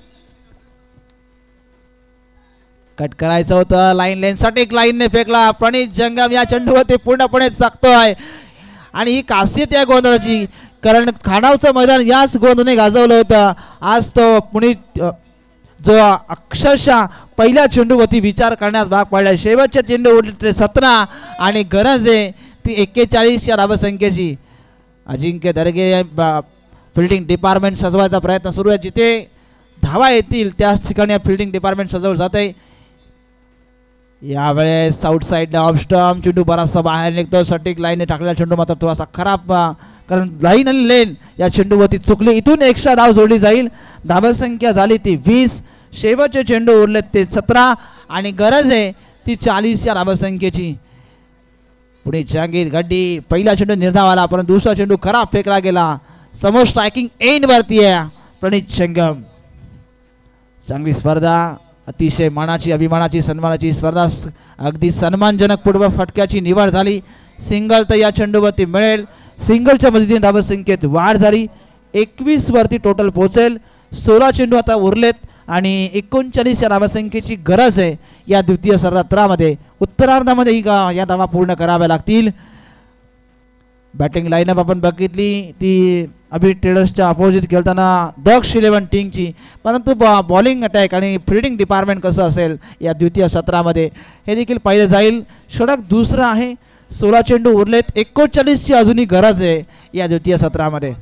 कट करायचं होतं, लाईन सटीक लाईनने फेकला. प्रणित जंगम या चेंडूवरती पूर्णपणे चकतोय आणि ही खासियत या गोलंदाजाची, कारण खानावचं मैदान याच गोलंदाजाने गाजवलं होतं. आज तो पुनीत जो अक्षरशः पहिल्या चेंडूवरती विचार करण्यास भाग पडला. शेवटचे चेंडू उरले 17 आणि गरज आहे ती 41 या धावसंख्येची. अजिंक्य दर्गे फिल्डिंग डिपार्टमेंट सजवायचा प्रयत्न सुरू आहे. जिथे धावा येतील त्याच ठिकाणी फिल्डिंग डिपार्टमेंट सजवलं जात आहे. यावेळेस आउट साईडला ऑफ स्टंप चेंडू बराचसा बाहेर निघतो. सटीक लाईनने टाकलेला चेंडू मात्र थोडासा खराब, कारण लाईन आणि लेन या चेंडूवरती चुकली. इथून एक्स्ट्रा धाव जोडली जाईल. धावसंख्या झाली ती 20. शेवटचे चेंडू उरले ते 17 आणि गरज आहे ती 40 या धावसंख्येची. पुणे जहांगीर गड्डी. पहिला चेंडू निर्धाव आला, परंतु दुसरा चेंडू खराब फेकला गेला. समोर स्ट्रायकिंग एंड वरती आहे प्रणित जंगम. चांगली स्पर्धा, अतिशय मानाची अभिमानाची सन्मानाची स्पर्धा. अगदी सन्मानजनक पूर्व फटक्याची निवड झाली. सिंगल तर या चेंडूवरती मिळेल. सिंगलच्या मदतीने धावसंख्येत वाढ झाली. 21 वरती टोटल पोहोचेल. 16 चेंडू आता उरलेत आणि 39 या धावसंख्येची गरज आहे या द्वितीय सत्रामध्ये. उत्तरार्धामध्ये ही या धावा पूर्ण कराव्या लागतील. बॅटिंग लाईनअप आपण बघितली ती अभि ट्रेडर्सच्या अपोजिट खेळताना दक्ष इलेव्हन टीमची, परंतु बॉलिंग अटॅक आणि फिल्डिंग डिपार्टमेंट कसं असेल या द्वितीय सत्रामध्ये हे देखील पाहिलं जाईल. षटक दुसरं आहे. 16 चेंडू उरलेत. 39ची अजूनही गरज आहे या द्वितीय सत्रामध्ये.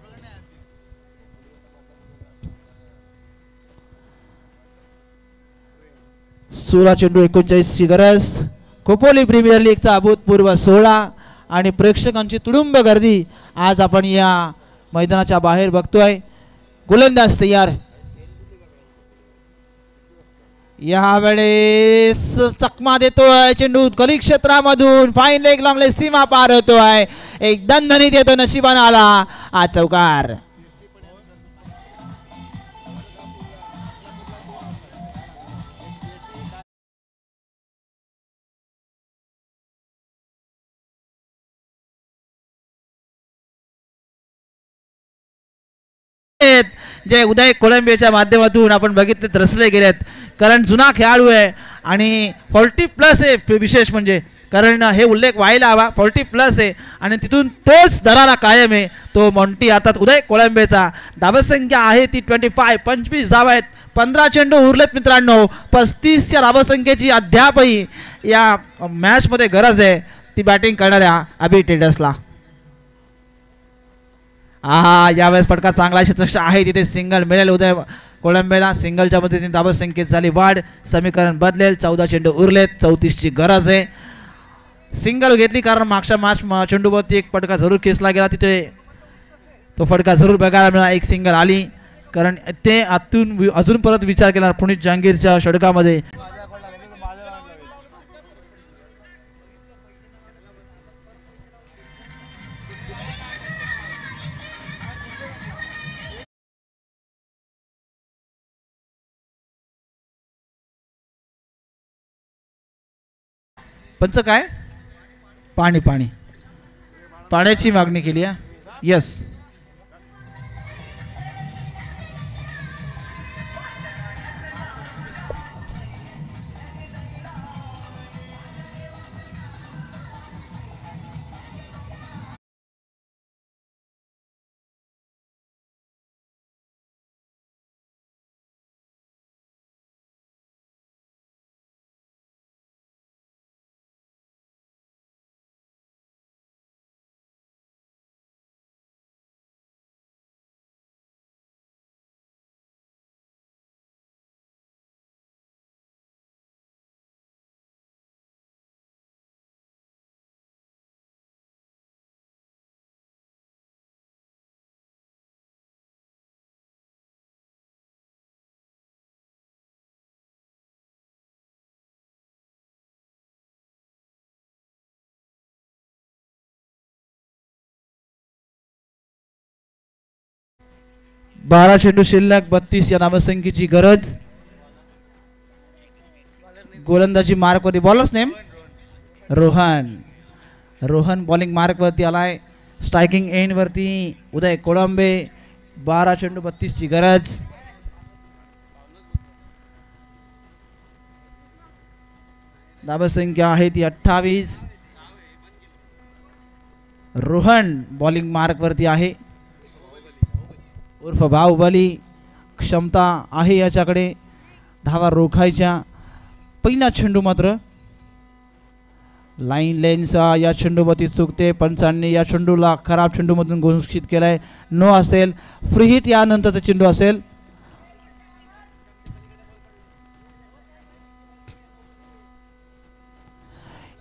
सोळा चेंडू 39ची गरज. खोपोली प्रीमियर लीगचा अभूतपूर्व 16 आणि प्रेक्षकांची तुडुंब गर्दी आज आपण या मैदानाच्या बाहेर बघतोय. गोलंदाज तयार. यावेळेस चकमा देतोय चेंडू गली क्षेत्रामधून. फाईन लेग लॉंग लेग सीमा पार होतोय. एक दणदणीत येतो, नशिबाने आला हा चौकार. जे उदय कोळंबेच्या माध्यमातून आपण बघितले रचले गेलेत, कारण जुना खेळाडू आहे आणि 40+ आहे. विशेष म्हणजे कारण हे उल्लेख व्हायला हवा, 40+ आहे आणि तिथून तोच दरारा कायम आहे तो मॉन्टी अर्थात उदय कोळंबेचा. धावसंख्या आहे ती 25 धावा आहेत. 15 चेंडू उरलेत मित्रांनो. 35 या धावसंख्येची अद्यापही या मॅचमध्ये गरज आहे ती बॅटिंग करणाऱ्या अभि ट्रेडर्सला. यावेळेस फटका चांगला क्षेत्ररक्षक आहे तिथे सिंगल मिळेल उदय कोळंबेला. सिंगलच्या मदतीने धावसंख्येत झाली वाढ. समीकरण बदलेल. 14 चेंडू उरलेत. 34ची गरज आहे. सिंगल घेतली कारण मागच्या मॅच चेंडूवरती एक फटका जरूर खेचला गेला, तिथे तो फटका जरूर बघायला मिळाला. एक सिंगल आली कारण ते आतून अजून परत विचार केला पुनीत जहांगीरच्या षटकामध्ये. पंच काय पाणी पाणी पाण्याची मागणी केली आहे. यस 12 चेंडू शिल्लक, 32 या धावसंख्येची गरज. गोलंदाजी मार्क वरती. Bowlers name Rohan. Rohan bowling mark वरती आलाय. स्ट्रायकिंग एंड वरती उदय कोळंबे. 12 चेंडू 32 ची गरज. धावसंख्या आहे ती 28. रोहन बॉलिंग मार्क वरती आहे. उर्फ बाहुबली. क्षमता आहे याच्याकडे धावा रोखायच्या. पहिला चेंडू मात्र लाईन लेन्सचा या चेंडूवरती चुकते. पंचांनी या चेंडूला खराब चेंडूमधून घोषित केलाय. नो असेल. फ्री हिट यानंतरचा चेंडू असेल.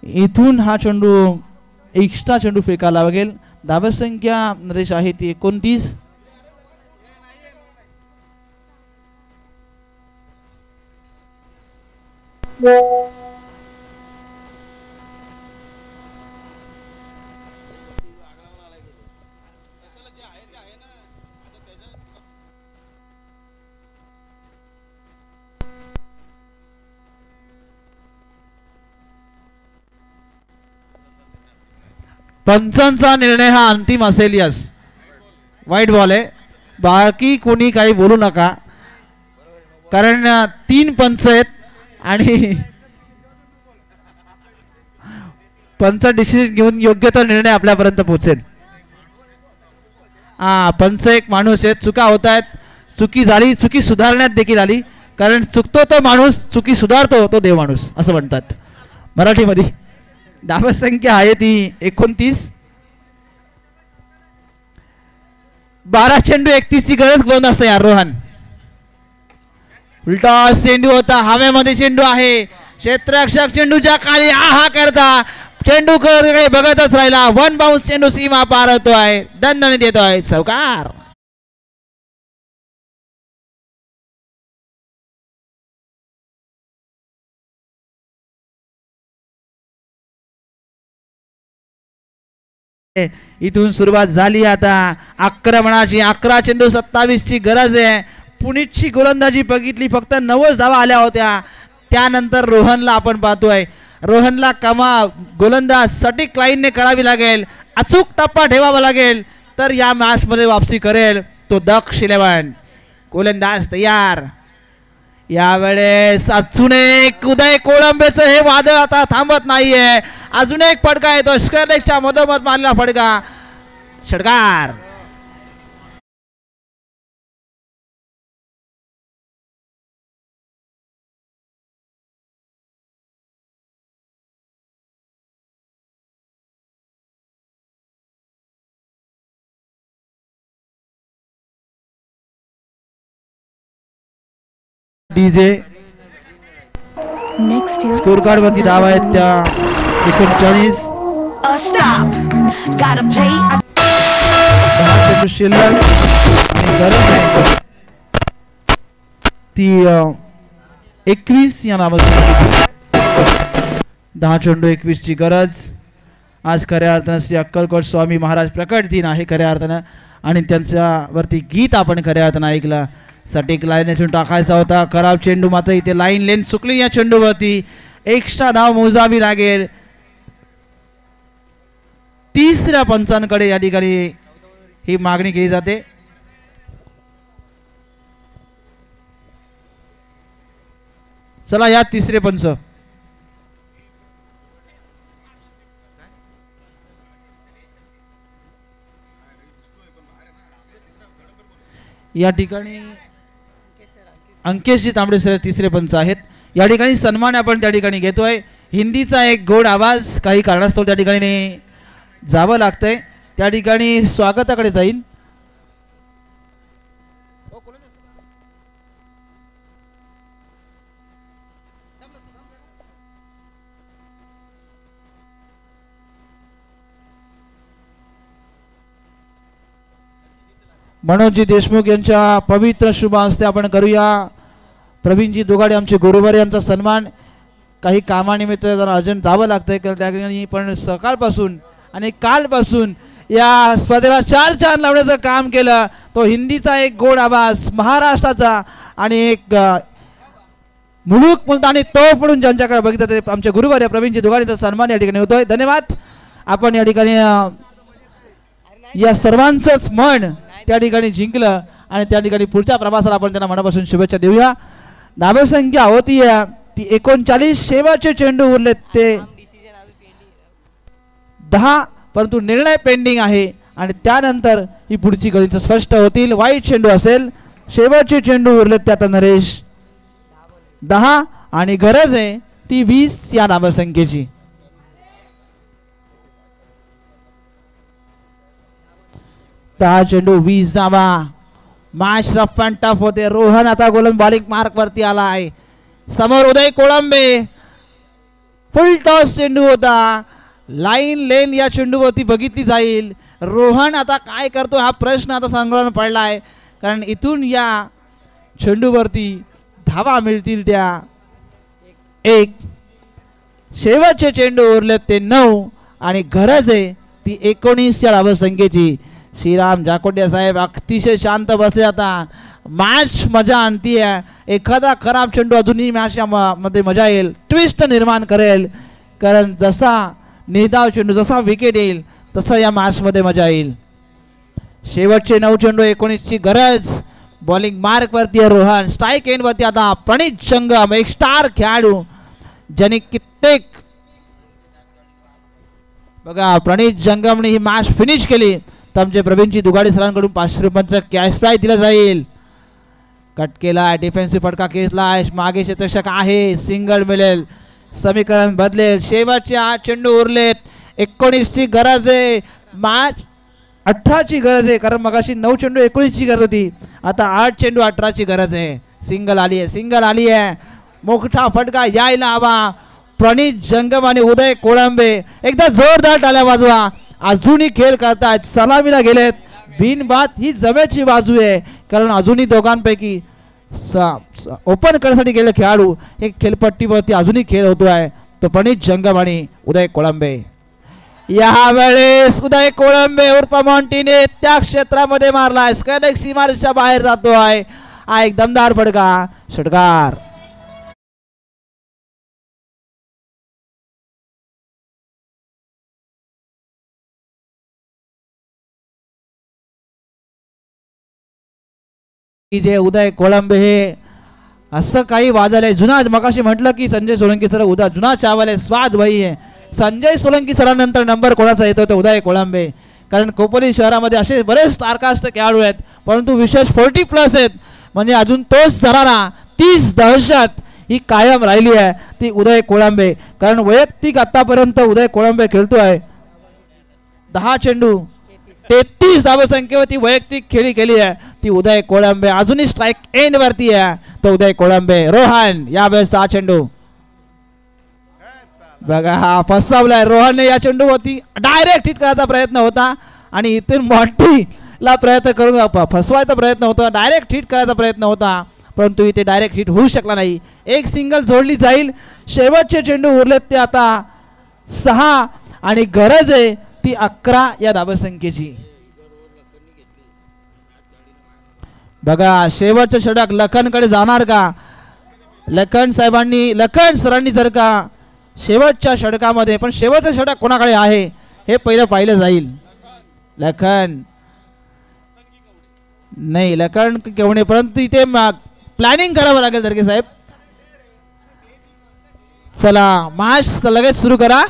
इथून हा चेंडू एक्स्ट्रा चेंडू फेकायला लागेल. धावसंख्या नरेश आहे ती 29. पंचांचा निर्णय हा अंतिम असेल. यस, वाईट बॉल आहे. बाकी कोणी काही बोलू नका, कारण 3 पंच आहेत आणि पंच डिसिजन घेऊन योग्य तो निर्णय आपल्यापर्यंत पोहोचेल. पंच एक माणूस आहेत. चुका होत आहेत. चुकी झाली, चुकी सुधारण्यात देखील आली, कारण चुकतो तो माणूस, चुकी सुधारतो तो देव माणूस असं म्हणतात मराठीमध्ये. धावसंख्या आहे ती 29. 12 चेंडू 31 ची गरज कोण असते यार रोहन. उलटा चेंडू होता. हवेमध्ये चेंडू आहे. क्षेत्ररक्षक चेंडूच्या खाली आहा करता चेंडू बघतच राहिला. 1 बाउन्स चेंडू सीमा पार होतोय. दंडने देतोय चौकार. इथून सुरुवात झाली आता आक्रमणाची. 11 चेंडू 27 ची गरज आहे. पुणेची गोलंदाजी बघितली, फक्त 90 धावा आल्या होत्या. त्यानंतर रोहनला आपण पाहतोय. रोहनला गोलंदाज सटीक लाईनने करावी लागेल. अचूक टप्पा ठेवावा लागेल तर या मॅच मध्ये वापसी करेल तो दक्ष 11. गोलंदाज तयार. यावेळेस अजून एक उदय कोळंबेचं हे वादळ आता थांबत नाहीये. अजून एक फटका येतो. स्क्वेअरलेगच्या मधोमध मारलेला फटका. षटकार. डीजे स्कोर कार्ड वरती धावा आहेत त्या 39. 10 चेंडू शिल्लक आणि गरज आहे ती 21 या नावाची. 10 चेंडू 21 ची गरज. आज खऱ्या अर्थानं श्री अक्कलकोट स्वामी महाराज प्रकट दिन आहे खऱ्या अर्थानं, आणि त्यांच्यावरती गीत आपण खऱ्या अर्थानं ऐकलं. सटीक लाईन चेंडू टाकायचा होता. खराब चेंडू मात्र इथे लाईन लेन चुकली. या चेंडूवरती एक्स्ट्रा धाव मोजावी लागेल. 3ऱ्या पंचांकडे या ठिकाणी ही मागणी केली जाते. चला या 3रे पंच. या ठिकाणी अंकेशजी तांबडे सर 3रे पंच आहेत. या ठिकाणी सन्मान आपण त्या ठिकाणी घेतोय. हिंदीचा एक गोड आवाज काही कारणास्तव त्या ठिकाणी जावं लागतंय. त्या ठिकाणी स्वागताकडे जाईल. मनोजजी देशमुख यांच्या पवित्र शुभ हस्ते आपण करूया प्रवीणजी दोगाडे आमचे गुरुवार यांचा सन्मान. काही कामानिमित्त जरा अर्जंट जावं लागतंय, त्या ठिकाणी पण सकाळपासून आणि कालपासून या स्पर्धेला 4 लावण्याचं काम केलं. तो हिंदीचा एक गोड आवाज, महाराष्ट्राचा आणि एक मुलूक मुलतानी तोफ म्हणून ज्यांच्याकडे बघितलं ते आमचे गुरुवर्य प्रवीणजी दुगाडेचा सन्मान या ठिकाणी होतोय. धन्यवाद. आपण या ठिकाणी या सर्वांचंच मन त्या ठिकाणी जिंकलं आणि त्या ठिकाणी पुढच्या प्रवासाला आपण त्यांना मनापासून शुभेच्छा देऊया. धावसंख्या होती ती 39. शेवटचे चेंडू उरले ते 10, परंतु निर्णय पेंडिंग आहे आणि त्यानंतर ही पुढची गणित स्पष्ट होतील. वाईट चेंडू असेल. शेवटचे चेंडू उरले ते आता नरेश 10 आणि गरज आहे ती 20 या धावसंख्येची. त्या चेंडू 20 धावा. मॅच रफ अँड टफ होते. रोहन आता गोलंदाज बॉलिंग मार्क वरती आला आहे. समोर उदय कोळंबे. फुल टॉस चेंडू होता. लाईन लेन या चेंडूवरती बघितली जाईल. रोहन आता काय करतो हा प्रश्न आता सांगून पडला आहे, कारण इथून या चेंडूवरती धावा मिळतील त्या 1. शेवटचे चेंडू उरले ते 9 आणि गरज आहे ती 19 या धावसंख्येची. श्रीराम जाकोटिया साहेब अतिशय शांत बसले. आता मॅच मजा आणती आहे. एखादा खराब चेंडू अजूनही मॅच मध्ये मजा येईल, ट्विस्ट निर्माण करेल, कारण जसा निर्धाव चेंडू जसा विकेट येईल तसं या मॅच मध्ये मजा येईल. शेवटचे 9 चेंडू 19ची गरज. बॉलिंग मार्क वरती आहे रोहन. स्ट्राईक एंड वरती आता प्रणित जंगम, एक स्टार खेळाडू ज्याने कित्येक बघा प्रणित जंगमने ही मॅच फिनिश केली. तर आमचे प्रवीणजी दुगाडे सरांकडून 500 रुपयांचा कॅश प्राइज दिला जाईल. कट केला, डिफेन्सिव्ह फटका खेचला, मागे क्षेत्ररक्षक आहे, सिंगल मिळेल, समीकरण बदलेल. शेवटचे 8 चेंडू उरलेत. 19ची गरज आहे. मॅच 18ची गरज आहे, कारण मगाशी 9 चेंडू 19ची गरज होती. आता 8 चेंडू 18ची गरज आहे. सिंगल आली आहे, सिंगल आली आहे. मोठा फटका यायला हवा. प्रणित जंगम आणि उदय कोळंबे एकदा जोरदार टाळ्या वाजवा. अजूनही खेळ करतायत, सलामीला गेलेत. बिनबाद ही जमेची बाजू आहे, कारण अजूनही दोघांपैकी ओपन करण्यासाठी गेले खेळाडू हे खेळपट्टीवरती अजूनही खेळ होतो आहे. तो प्रणित जंगम आणि उदय कोळंबे. यावेळेस उदय कोळंबे उर्फ मॉन्टीने त्या क्षेत्रामध्ये मारलाय. स्क्वेअर सीमारेषेच्या बाहेर जातो आहे. हा एक दमदार फटका, षटकार. जे उदय कोळंबे हे असं काही वादळ आहे. जुना मगाशी म्हटलं की संजय सोलंकी सर उदा जुना चावल आहे, स्वाद वही आहे. संजय सोलंकी सरांनंतर नंबर कोणाचा येतो तो उदय कोळंबे, कारण खोपोली शहरामध्ये असे बरेच स्टारकास्ट खेळाडू आहेत, परंतु विशेष 40+ आहेत. म्हणजे अजून तोच धरारा 30 दहशत ही कायम राहिली आहे ती उदय कोळंबे. कारण वैयक्तिक आतापर्यंत उदय कोळंबे खेळतो आहे 10 चेंडू 33 धावसंख्येवरती वैयक्तिक खेळी केली आहे ती उदय कोळंबे. अजूनही स्ट्राईक एंड वरती आहे तो उदय कोळंबे. रोहन यावेळेस 6 चेंडू. बघा हा फसवलाय रोहनने. या चेंडूवरती डायरेक्ट हिट करायचा प्रयत्न होता आणि इथून मॉन्टीला प्रयत्न करून फसवायचा प्रयत्न होता, डायरेक्ट हिट करायचा प्रयत्न होता, परंतु इथे डायरेक्ट हिट होऊ शकला नाही. एक सिंगल जोडली जाईल. शेवटचे चेंडू उरलेत ते आता 6 आणि गरज आहे ती 11 या धावसंख्येची. बघा शेवटचं षटक लखनकडे जाणार का? लखन सरांनी जर का शेवटच्या षटकामध्ये, पण शेवटचं षटक कोणाकडे आहे हे पहिलं पाहिलं जाईल. लखन नाही, लखन केवणे, परंतु इथे प्लॅनिंग करावं लागेल दर्गे साहेब. चला मॅच लगेच सुरू करा.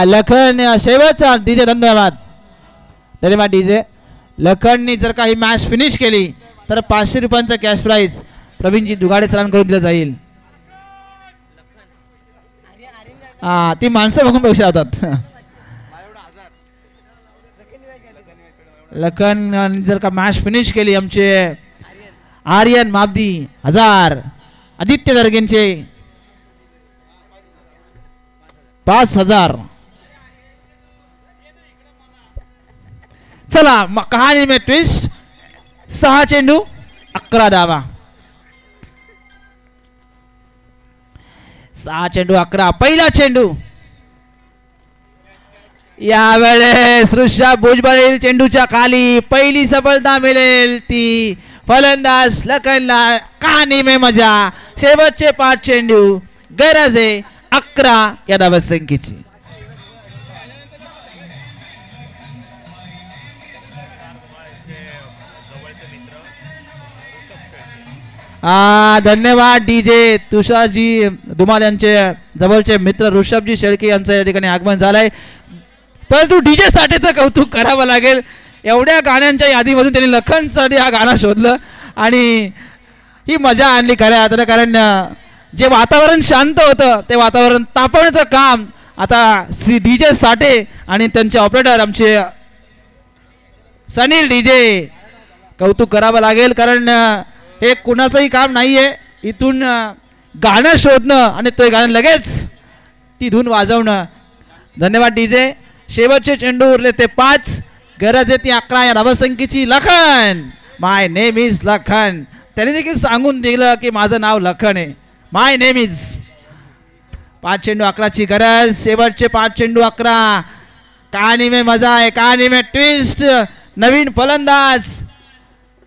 लखन शेवटचा डीजे. धन्यवाद डीजे. लखननी जर का ही मॅच फिनिश केली तर 500 रुपयांचा कॅश प्राइज प्रवीणजी दुगाडे सरांकडून दिला जाईल. ती माणसं बघून पैसे लावतात. लखन जर का मॅच फिनिश केली आमचे आर्यन माबदी 1000, आदित्य दर्गेंचे 5000. चला कहाणी में ट्विस्ट. 6 चेंडू 11 धावा. 6 चेंडू 11 पहिला चेंडू यावेळेस ऋषभ भुजबळ चेंडूच्या खाली पहिली सफलता मिळेल ती फलंदाज लखनला कहाणी में मजा शेवटचे 5 चेंडू गरज आहे 11 या धावसंख्येची धन्यवाद डीजे तुषारजी धुमाल यांचे जवळचे मित्र ऋषभजी शेळके यांचं या ठिकाणी आगमन झालंय परंतु डीजे साठेचं कौतुक करावं लागेल एवढ्या गाण्यांच्या यादीमधून त्यांनी लखनसाठी हा गाणं शोधलं आणि ही मजा आणली खऱ्या अर्थानं कारण जे वातावरण शांत होतं ते वातावरण तापवण्याचं काम आता डीजे साठे आणि त्यांचे ऑपरेटर आमचे सनील डीजे कौतुक करावं लागेल कारण हे कुणाचंही काम नाही आहे इथून गाणं शोधणं आणि ते गाणं लगेच ती धून वाजवणं धन्यवाद डीजे शेवटचे चेंडू उरले ते 5 गरज आहे ती 11 या धावसंख्येची Lakhan my name is Lakhan त्याने देखील सांगून दिलं की माझं नाव लखन आहे माय नेम इज 5 चेंडू 11 ची गरज शेवटचे 5 चेंडू 11 कहाणी में मजा आहे कहाणी में ट्विस्ट नवीन फलंदाज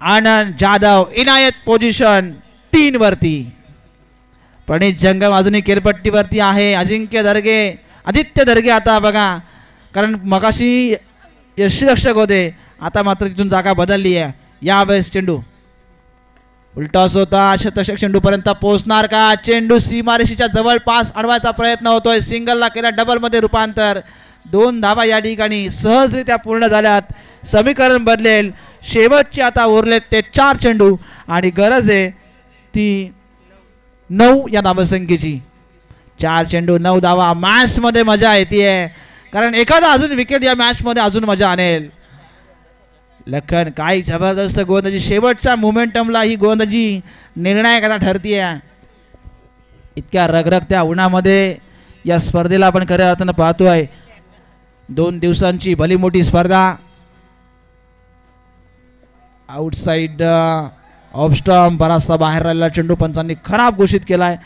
आनंद जाधव इनायत पोझिशन 3 वरती प्रणित जंगम अजूनही केलपट्टीवरती आहे अजिंक्य दर्गे आदित्य दर्गे आता बघा कारण मगाशी यष्टीरक्षक होते आता मात्र तिथून जागा बदलली आहे यावेळेस चेंडू उलटॉस होता शतषक चेंडूपर्यंत पोहोचणार का चेंडू सीमारेषेच्या जवळपास अडवायचा प्रयत्न होतोय सिंगलला केला डबलमध्ये रूपांतर 2 धावा या ठिकाणी सहजरित्या पूर्ण झाल्यात समीकरण बदलेल शेवटचे आता उरलेत ते 4 चेंडू आणि गरज आहे ती 9 या धावसंख्येची 4 चेंडू 9 धावा मॅच मध्ये मजा येते कारण एखादा अजून विकेट या मॅच मध्ये अजून मजा आणेल लखन काय जबरदस्त गोलंदाजी शेवटच्या मोमेंटमला ही गोलंदाजी निर्णायक आता ठरतीये इतक्या रगरगत्या उन्हामध्ये या स्पर्धेला आपण खऱ्या अर्थानं पाहतोय 2 दिवसांची भली मोठी स्पर्धा आउटसाइड ऑफ स्टंप बराचसा बाहेर राहिलेला चेंडू पंचांनी खराब घोषित केलाय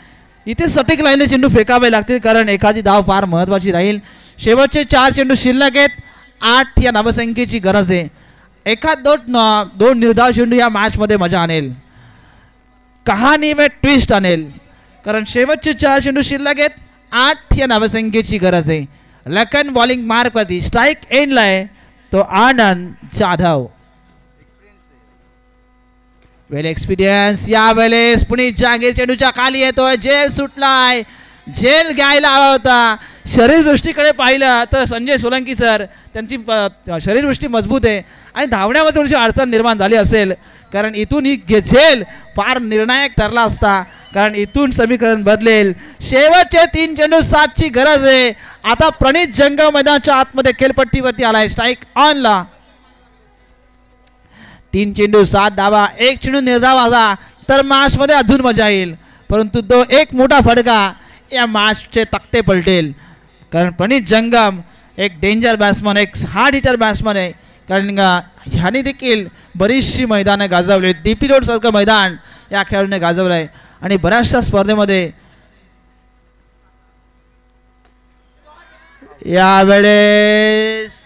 इथे सटीक लाईनने चेंडू फेकावे लागतील कारण एखादी धाव फार महत्वाची राहील शेवटचे 4 चेंडू शिल्लक आहेत 8 या धावसंख्येची गरज आहे एखाद 2 निर्धाव चेंडू या मॅच मध्ये मजा आणेल कहाणी में ट्विस्ट आणेल कारण शेवटचे 4 चेंडू शिल्लक आहेत 8 या धावसंख्येची गरज आहे लखन बॉलिंग मार्क वरती स्ट्राइक एंडला आहे तो आनंद जाधव वेल एक्सपिरियन्स यावेळेस पुणे जहांगीर चेंडूच्या खाली येतोय जेल सुटलाय झेल घ्यायला हवा होता शरीरदृष्टीकडे पाहिलं तर संजय सोलंकी सर त्यांची शरीरदृष्टी मजबूत आहे आणि धावण्यामध्ये थोडीशी अडचण निर्माण झाली असेल कारण इथून ही झेल फार निर्णायक ठरला असता कारण इथून समीकरण बदलेल शेवटचे 3 चेंडू 7 ची गरज आहे आता प्रणित जंगम मैदानाच्या आतमध्ये खेळपट्टीवरती आलाय स्ट्राइक ऑनला 3 चेंडू 7 धावा 1 चेंडू निर्धाव आला तर मॅच मध्ये अजून मजा येईल परंतु तो एक मोठा फटका या मॅचचे तख्ते पलटेल कारण प्रणित जंगम एक डेंजर बॅट्समन एक हार्ड हिटर बॅट्समन आहे कारण ह्याने देखील बरीचशी मैदानं गाजवली डीपी रोड सारखं मैदान या खेळाडूने गाजवलं आहे आणि बऱ्याचशा स्पर्धेमध्ये यावेळेस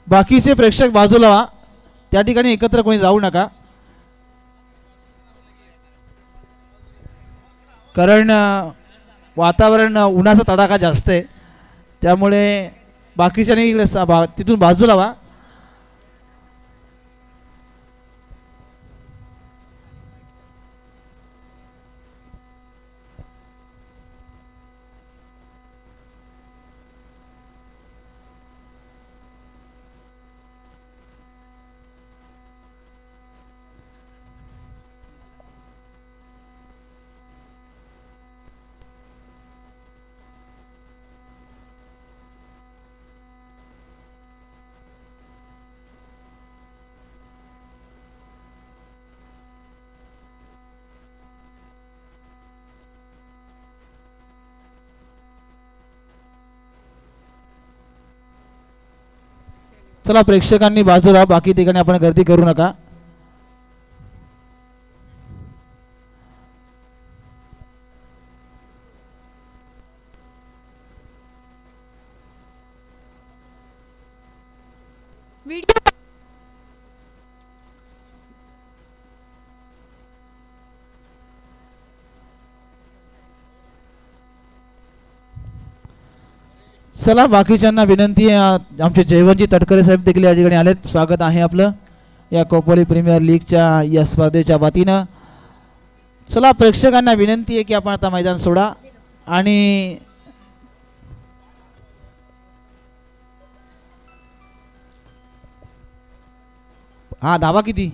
बाकीचे प्रेक्षक बाजूला व्हा त्या ठिकाणी एकत्र कोणी जाऊ नका कारण वातावरण उन्हाचा तडाखा जास्त आहे त्यामुळे बाकीच्यांनी तिथून बाजूला व्हा चला प्रेक्षकांनी बाजूला, बाकी ठिकाणी आपण गर्दी करू नका. चला बाकीच्यांना विनंती आहे, आमचे जयवंतजी तटकरे साहेब देखील या ठिकाणी आलेत. स्वागत आहे आपलं या खोपोली प्रीमियर लीगच्या या स्पर्धेच्या वतीनं. चला प्रेक्षकांना विनंती आहे की आपण आता मैदान सोडा आणि हा धावा किती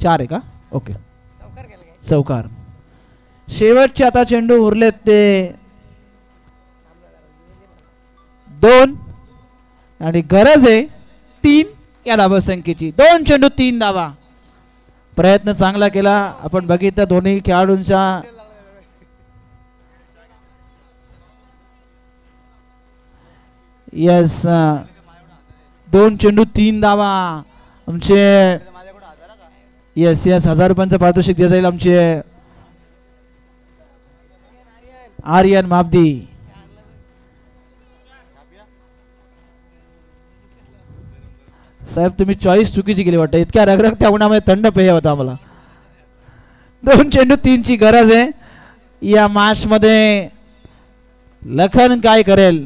4 आहे का? ओके चौकार. शेवटचे आता चेंडू उरलेत ते 2 आणि गरज आहे 3 या धावा संख्येची. 2 चेंडू 3 धावा. प्रयत्न चांगला केला आपण बघितलं दोन्ही खेळाडूंचा. यस 2 चेंडू 3 धावा. आमचे यस 1000 रुपयांचं पारितोषिक दिलं जाईल आमचे आर्यन मापदी. साहेब तुम्ही चॉईस चुकीची केली वाटतं. इतक्या रगरगत्या उन्हामध्ये थंड पेय होता आम्हाला. 2 चेंडू 3 ची गरज आहे या मॅच मध्ये. लखन काय करेल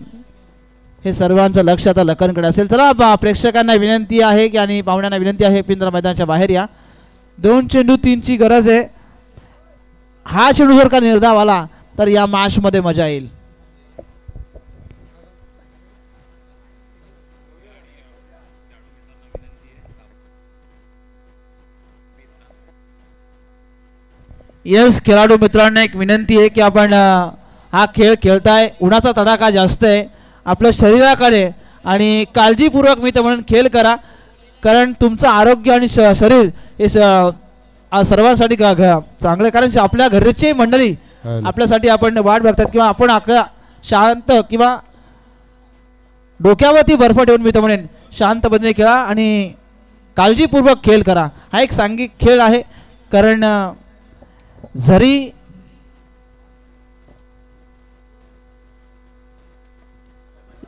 हे सर्वांचं लक्ष आता लखनकडे असेल. चला प्रेक्षकांना विनंती आहे की आणि पाहुण्यांना विनंती आहे पिंजरा मैदानाच्या बाहेर या. 2 चेंडू 3 ची गरज आहे. हा चेंडू जर का निर्धाव आला तर या मॅच मध्ये मजा येईल. यस खेळाडू मित्रांना एक विनंती आहे की आपण हा खेळ खेळताय, उन्हाचा तडाखा जास्त आहे, आपल्या शरीराकडे आणि काळजीपूर्वक मी तर म्हणून खेळ करा, कारण तुमचं आरोग्य आणि शरीर हे सर्वांसाठी चांगलं. कारण आपल्या घरची मंडळी आपल्यासाठी आपण वाट बघतात किंवा आपण आपल्या शांत किंवा डोक्यावरती बर्फ ठेवून मी तर म्हणेन शांतपणे खेळा आणि काळजीपूर्वक खेळ करा. हा एक सांघिक खेळ आहे. कारण जरी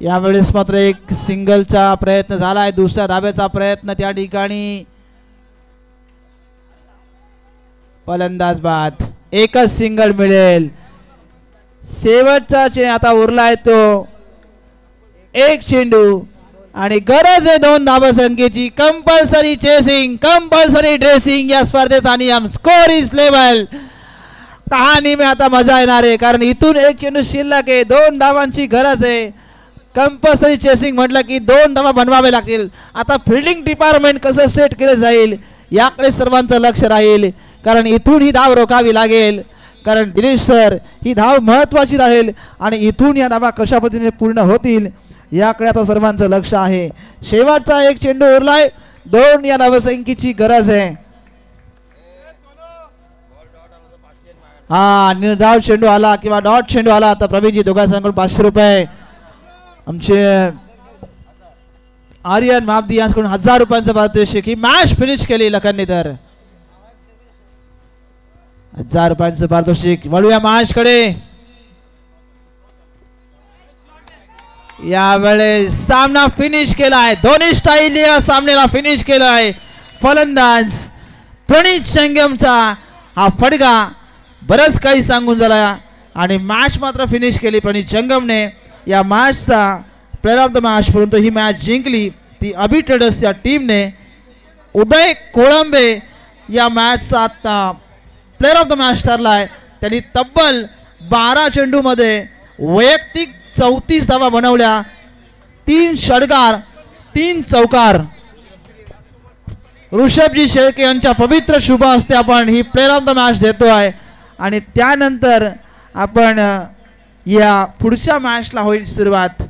यावेळेस मात्र एक सिंगलचा प्रयत्न झालाय, दुसऱ्या धाब्याचा प्रयत्न त्या ठिकाणी फलंदाज बाद. एकच सिंगल मिळेल. शेवटचा आता उरलाय तो 1 चेंडू आणि गरज आहे 2 धावा संख्येची. कंपल्सरी चेसिंग, कंपल्सरी ड्रेसिंग या स्पर्धेचा नियम. Score is level. कहाणी में आता मजा येणार आहे कारण इथून 1 चेंडू शिल्लक आहे. 2 धावांची गरज आहे. कंपल्सरी चेसिंग म्हटलं की 2 धावा बनवावे लागतील. आता फिल्डिंग डिपार्टमेंट कसं सेट केलं जाईल याकडे सर्वांचं लक्ष राहील, कारण इथून ही धाव रोखावी लागेल. कारण दिनेश सर ही धाव महत्त्वाची राहील आणि इथून या धावा कशा पद्धतीने पूर्ण होतील याकडे आता सर्वांचं लक्ष आहे. शेवटचा 1 चेंडू उरलाय. 2 या धावसंख्येची गरज आहे. हा निर्धाव चेंडू आला किंवा डॉट चेंडू आला तर प्रवीणजी दोघांकडून 500 रुपये. आमचे आर्यन मापदी यांच्याकडून 1000 रुपयांचं पारितोषिक. ही मॅच फिनिश केली लखनने तर 1000 रुपयांचं पारितोषिक. वळूया मॅच कडे. यावेळेस सामना फिनिश केलाय. दोन्ही स्टाईल या सामन्याला फिनिश केलाय. फलंदाज प्रणित संगमचा हा फटका बरंच काही सांगून झाला आणि मॅच मात्र फिनिश केली प्रणित संगमने. या मॅचचा प्लेअर ऑफ द मॅच परंतु ही मॅच जिंकली ती अभि ट्रेडर्स या टीमने. उदय कोळंबे या मॅचचा आता प्लेअर ऑफ द मॅच ठरलाय. त्यांनी तब्बल 12 चेंडूमध्ये वैयक्तिक 34 धावा बनवल्या. 3 षटकार 3 चौकार. ऋषभजी शेळके यांच्या पवित्र शुभ हस्ते आपण ही प्लेअर ऑफ द मॅच देतो आहे आणि त्यानंतर आपण या पुढच्या मॅचला होईल सुरुवात.